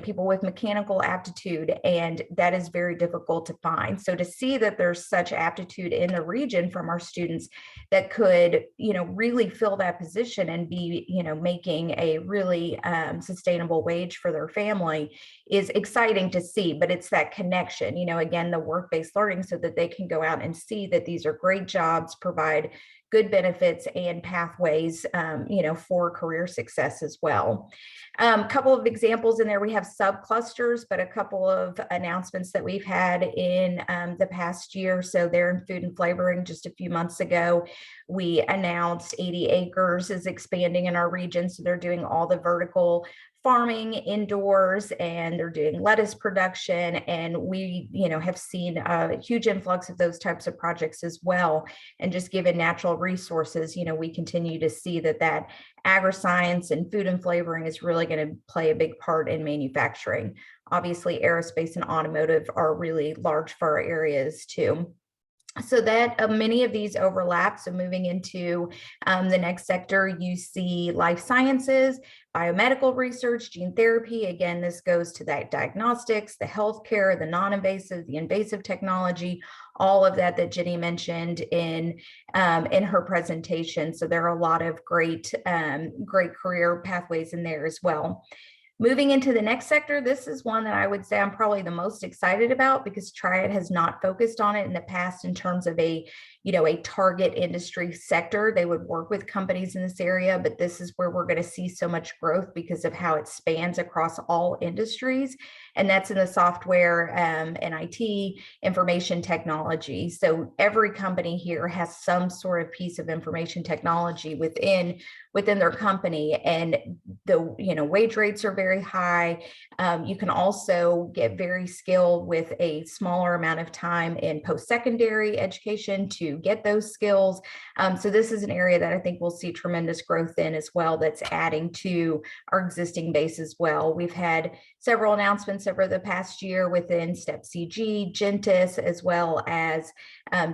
people with mechanical aptitude, and that is very difficult to find. So to see that there's such aptitude in the region from our students that could, really fill that position and be, making a really sustainable wage for their family is exciting to see. But it's that connection, again, the work-based learning, so that they can go out and see that these are great jobs, provide good benefits and pathways, for career success as well. A couple of examples in there, we have subclusters, but a couple of announcements that we've had in the past year. So they're in food and flavoring. Just a few months ago, we announced 80 acres is expanding in our region. So they're doing all the vertical farming indoors, and they're doing lettuce production. And we, have seen a huge influx of those types of projects as well. And just given natural resources, we continue to see that agri-science and food and flavoring is really going to play a big part in manufacturing. Obviously, aerospace and automotive are really large for our areas too. So that many of these overlap. So moving into the next sector, you see life sciences, biomedical research, gene therapy. Again, this goes to that diagnostics, the healthcare, the non-invasive, the invasive technology, all of that Jenny mentioned in her presentation. So there are a lot of great career pathways in there as well. Moving into the next sector, this is one that I would say I'm probably the most excited about, because Triad has not focused on it in the past in terms of a target industry sector. They would work with companies in this area, but this is where we're going to see so much growth because of how it spans across all industries. And that's in the software and IT, information technology. So every company here has some sort of piece of information technology within within their company. And the, wage rates are very high. You can also get very skilled with a smaller amount of time in post-secondary education to get those skills. So this is an area that I think we'll see tremendous growth in as well, that's adding to our existing base as well. We've had several announcements over the past year within STEP CG, Gentis, as well as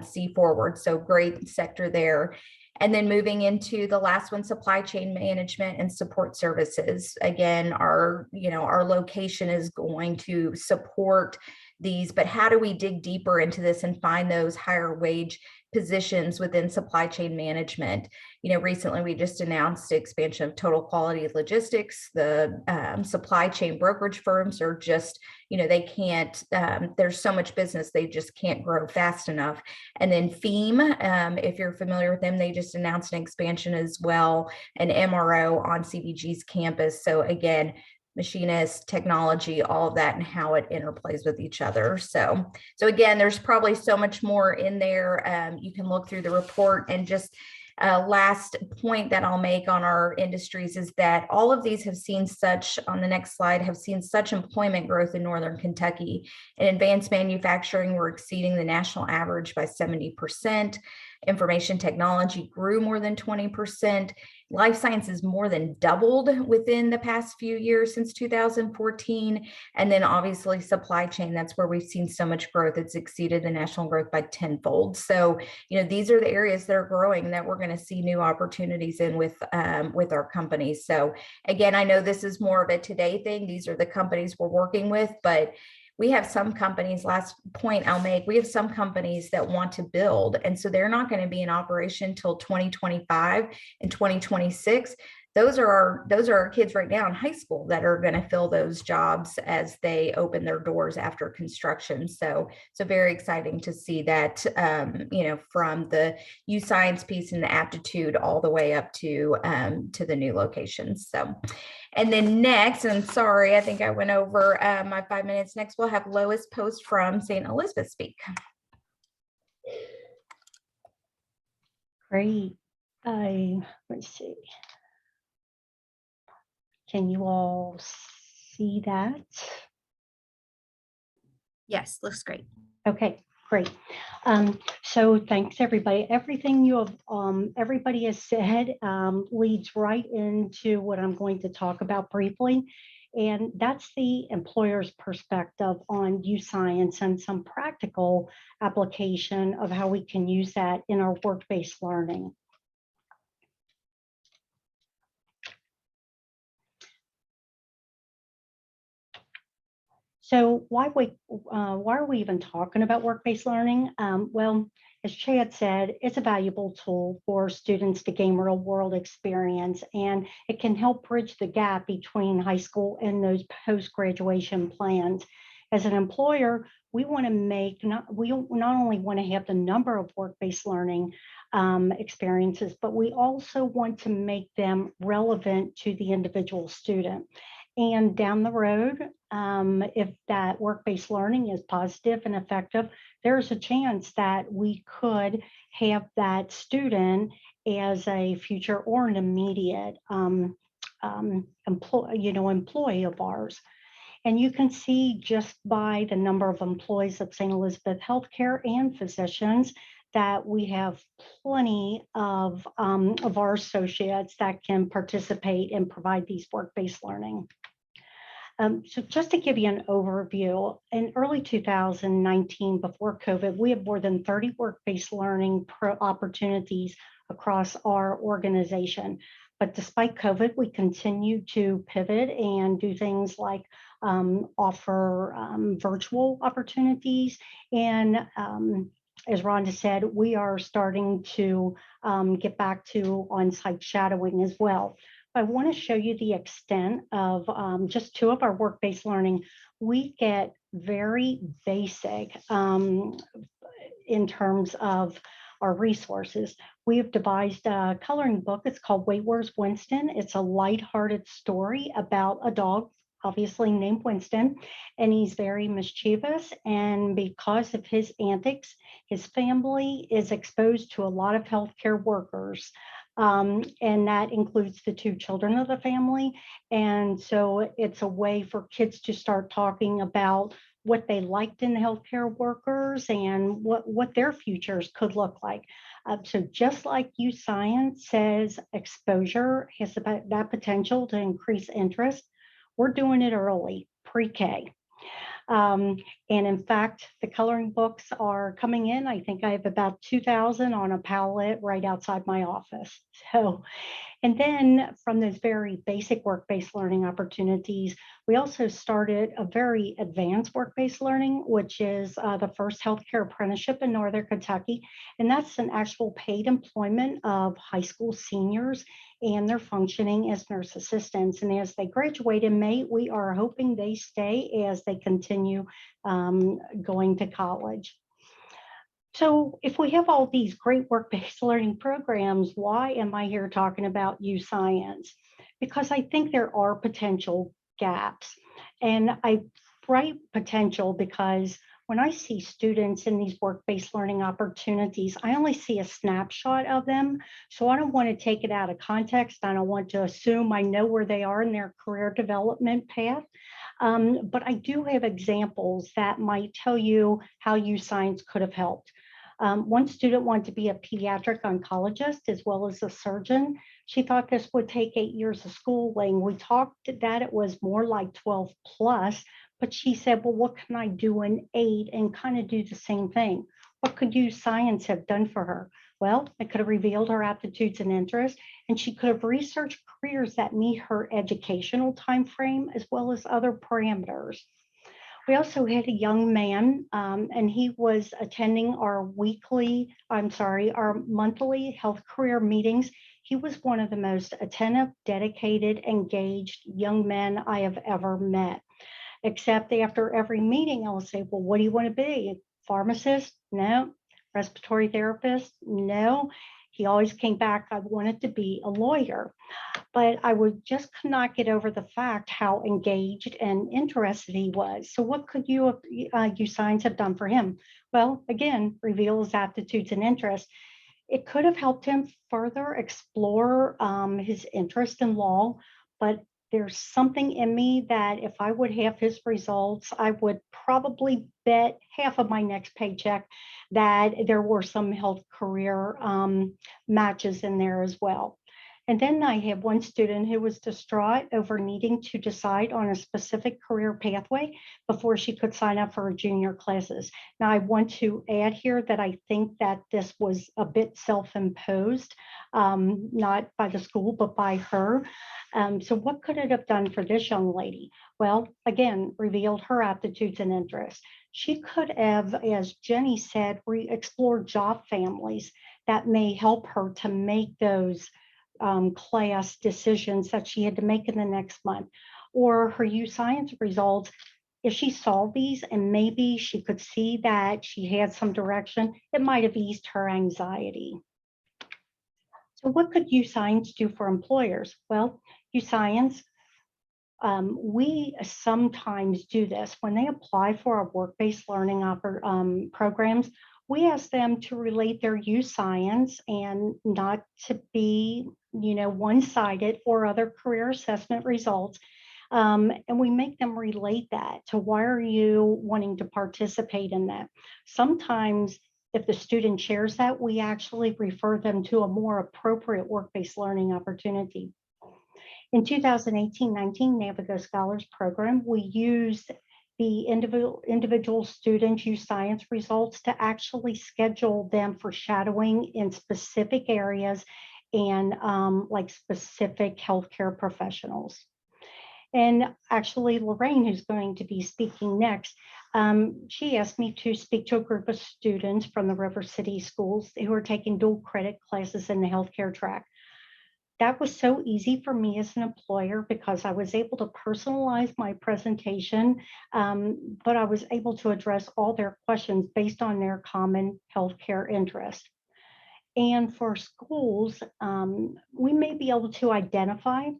C Forward. So great sector there. And then moving into the last one, supply chain management and support services. Again, our location is going to support these, but how do we dig deeper into this and find those higher wage positions within supply chain management? Recently we just announced the expansion of total quality logistics. The supply chain brokerage firms are just, they can't, there's so much business, they just can't grow fast enough. And then FEAM, if you're familiar with them, they just announced an expansion as well, an MRO on CVG's campus. So again, machinists, technology, all of that, and how it interplays with each other. So again, there's probably so much more in there. You can look through the report. And just last point that I'll make on our industries is that all of these have seen such, on the next slide, have seen such employment growth in Northern Kentucky. In advanced manufacturing, we're exceeding the national average by 70%. Information technology grew more than 20%. Life sciences more than doubled within the past few years since 2014. And then obviously supply chain, that's where we've seen so much growth. It's exceeded the national growth by tenfold. So, these are the areas that are growing and that we're going to see new opportunities in with our companies. So again, I know this is more of a today thing. These are the companies we're working with, but we have some companies, last point I'll make, we have some companies that want to build. And so they're not going to be in operation till 2025 and 2026. Those are our kids right now in high school that are going to fill those jobs as they open their doors after construction. So very exciting to see that, from the YouScience piece and the aptitude all the way up to the new locations. So, and then next, and sorry, I think I went over my 5 minutes. Next, we'll have Lois Post from St. Elizabeth speak. Great. Let's see. Can you all see that? Yes, looks great. Okay, great. So thanks everybody. Everything you have, everybody has said leads right into what I'm going to talk about briefly. And that's the employer's perspective on YouScience and some practical application of how we can use that in our work-based learning. So why are we even talking about work-based learning? Well, as Chad said, it's a valuable tool for students to gain real-world experience, and it can help bridge the gap between high school and those post-graduation plans. As an employer, we want to we not only want to have the number of work-based learning experiences, but we also want to make them relevant to the individual student. And down the road, if that work-based learning is positive and effective, there's a chance that we could have that student as a future or an immediate employee of ours. And you can see just by the number of employees of St. Elizabeth Healthcare and physicians that we have plenty of our associates that can participate and provide these work-based learning. So just to give you an overview, in early 2019, before COVID, we had more than 30 work-based learning opportunities across our organization. But despite COVID, we continue to pivot and do things like offer virtual opportunities. And as Rhonda said, we are starting to get back to on-site shadowing as well. I want to show you the extent of just two of our work-based learning. We get very basic in terms of our resources. We have devised a coloring book. It's called Wait, Where's Winston? It's a lighthearted story about a dog, obviously named Winston, and he's very mischievous. And because of his antics, his family is exposed to a lot of healthcare workers. And that includes the two children of the family. And so it's a way for kids to start talking about what they liked in healthcare workers and what their futures could look like. So just like YouScience says, exposure has that potential to increase interest. We're doing it early, pre-K. And in fact, the coloring books are coming in. I think I have about 2,000 on a pallet right outside my office. So, and then from those very basic work-based learning opportunities, we also started a very advanced work-based learning, which is the first healthcare apprenticeship in Northern Kentucky. And that's an actual paid employment of high school seniors, and they're functioning as nurse assistants. And as they graduate in May, we are hoping they stay as they continue going to college. So if we have all these great work-based learning programs, why am I here talking about YouScience? Because I think there are potential gaps. And I write potential because when I see students in these work-based learning opportunities, I only see a snapshot of them. So I don't want to take it out of context. I don't want to assume I know where they are in their career development path. But I do have examples that might tell you how YouScience could have helped. One student wanted to be a pediatric oncologist as well as a surgeon. She thought this would take 8 years of schooling. We talked that it was more like 12 plus, but she said, well, what can I do in 8 and kind of do the same thing? What could YouScience have done for her? Well, it could have revealed her aptitudes and interests, and she could have researched careers that meet her educational time frame as well as other parameters. We also had a young man, and he was attending our monthly health career meetings. He was one of the most attentive, dedicated, engaged young men I have ever met. Except after every meeting, I will say, well, what do you want to be? Pharmacist? No. Respiratory therapist? No. He always came back, I wanted to be a lawyer. But I would just could not get over the fact how engaged and interested he was. So what could YouScience have done for him? Well, again, reveal his aptitudes and interests. It could have helped him further explore his interest in law, but there's something in me that if I would have his results, I would probably bet half of my next paycheck that there were some health career matches in there as well. And then I have one student who was distraught over needing to decide on a specific career pathway before she could sign up for her junior classes. Now, I want to add here that I think that this was a bit self-imposed, not by the school, but by her. So what could it have done for this young lady? Well, again, revealed her aptitudes and interests. She could have, as Jenny said, explored job families that may help her to make those class decisions that she had to make in the next month, or her YouScience results. If she saw these and maybe she could see that she had some direction, it might have eased her anxiety. So what could YouScience do for employers? Well, YouScience, we sometimes do this. When they apply for our work-based learning programs, we ask them to relate their YouScience and not to be, one-sided or other career assessment results. And we make them relate that to why are you wanting to participate in that? Sometimes if the student shares that, we actually refer them to a more appropriate work-based learning opportunity. In 2018-19 Navigo Scholars Program, we used the individual students' YouScience results to actually schedule them for shadowing in specific areas and like specific healthcare professionals. And actually, Lorraine, who's going to be speaking next, she asked me to speak to a group of students from the River City schools who are taking dual credit classes in the healthcare track. That was so easy for me as an employer because I was able to personalize my presentation, but I was able to address all their questions based on their common healthcare interest. And for schools, we may be able to identify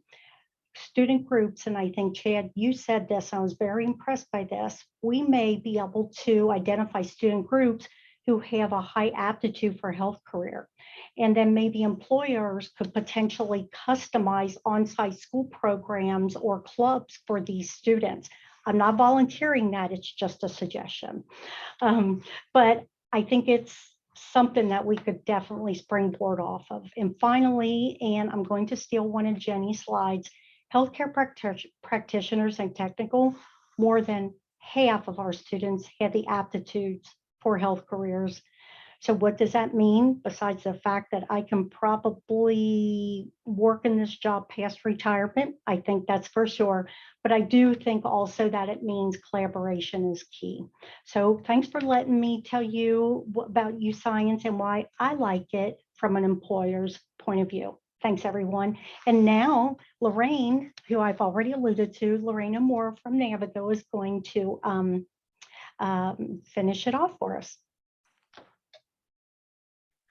student groups, and I think, Chad, you said this, I was very impressed by this. We may be able to identify student groups who have a high aptitude for health career. And then maybe employers could potentially customize on-site school programs or clubs for these students. I'm not volunteering that, it's just a suggestion. But I think it's something that we could definitely springboard off of. And finally, and I'm going to steal one of Jenny's slides, healthcare practitioners and technical, more than half of our students had the aptitudes for health careers. So what does that mean? Besides the fact that I can probably work in this job past retirement, I think that's for sure. But I do think also that it means collaboration is key. So thanks for letting me tell you about YouScience and why I like it from an employer's point of view. Thanks, everyone. And now Lorraine, who I've already alluded to, Lorena Moore from Navigo, is going to finish it off for us.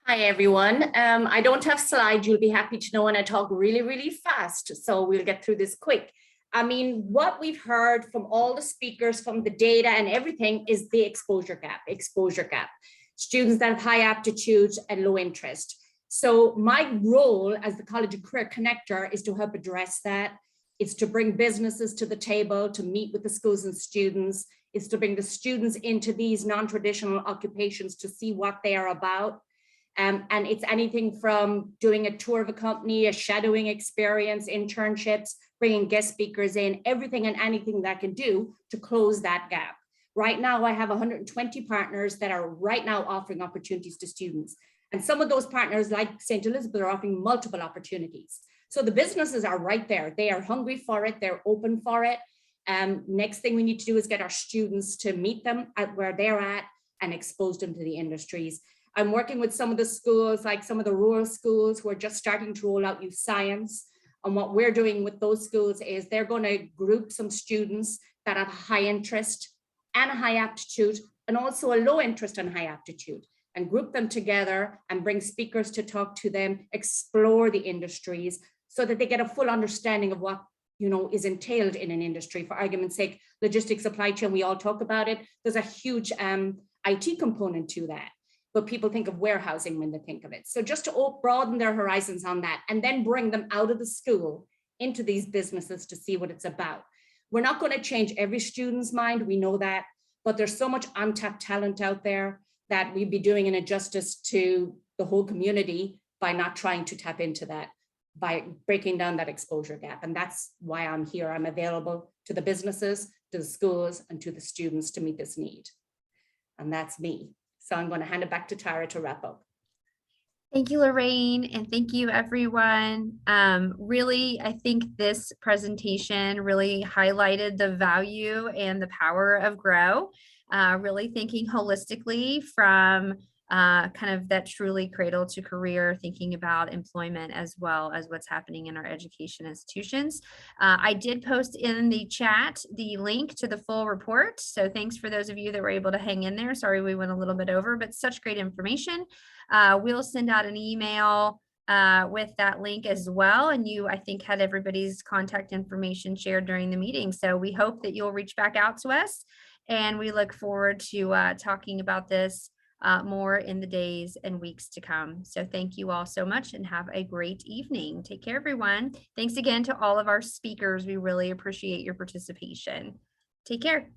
Hi, everyone. I don't have slides. You'll be happy to know when I talk really, really fast. So we'll get through this quick. I mean, what we've heard from all the speakers, from the data and everything is the exposure gap. Students that have high aptitude and low interest. So my role as the College and Career Connector is to help address that. It's to bring businesses to the table, to meet with the schools and students. It's to bring the students into these non-traditional occupations to see what they are about. And it's anything from doing a tour of a company, a shadowing experience, internships, bringing guest speakers in, everything and anything that can do to close that gap. Right now, I have 120 partners that are right now offering opportunities to students. And some of those partners, like St. Elizabeth, are offering multiple opportunities. So the businesses are right there. They are hungry for it. They're open for it. Next thing we need to do is get our students to meet them at where they're at and expose them to the industries. I'm working with some of the schools, like some of the rural schools who are just starting to roll out YouScience. And what we're doing with those schools is they're going to group some students that have high interest and a high aptitude, and also a low interest and high aptitude, and group them together and bring speakers to talk to them, explore the industries so that they get a full understanding of what is entailed in an industry. For argument's sake, logistics, supply chain, we all talk about it. There's a huge IT component to that. But people think of warehousing when they think of it. So just to broaden their horizons on that and then bring them out of the school into these businesses to see what it's about. We're not going to change every student's mind, we know that, but there's so much untapped talent out there that we'd be doing an injustice to the whole community by not trying to tap into that, by breaking down that exposure gap. And that's why I'm here. I'm available to the businesses, to the schools, and to the students to meet this need. And that's me. So I'm going to hand it back to Tara to wrap up. Thank you, Lorraine, and thank you, everyone. Really, I think this presentation really highlighted the value and the power of GROW, really thinking holistically from kind of that truly cradle to career, thinking about employment as well as what's happening in our education institutions. I did post in the chat the link to the full report. So thanks for those of you that were able to hang in there. Sorry, we went a little bit over, but such great information. We'll send out an email with that link as well. And you, I think, had everybody's contact information shared during the meeting. So we hope that you'll reach back out to us. And we look forward to talking about this more in the days and weeks to come. So thank you all so much and have a great evening. Take care, everyone. Thanks again to all of our speakers. We really appreciate your participation. Take care.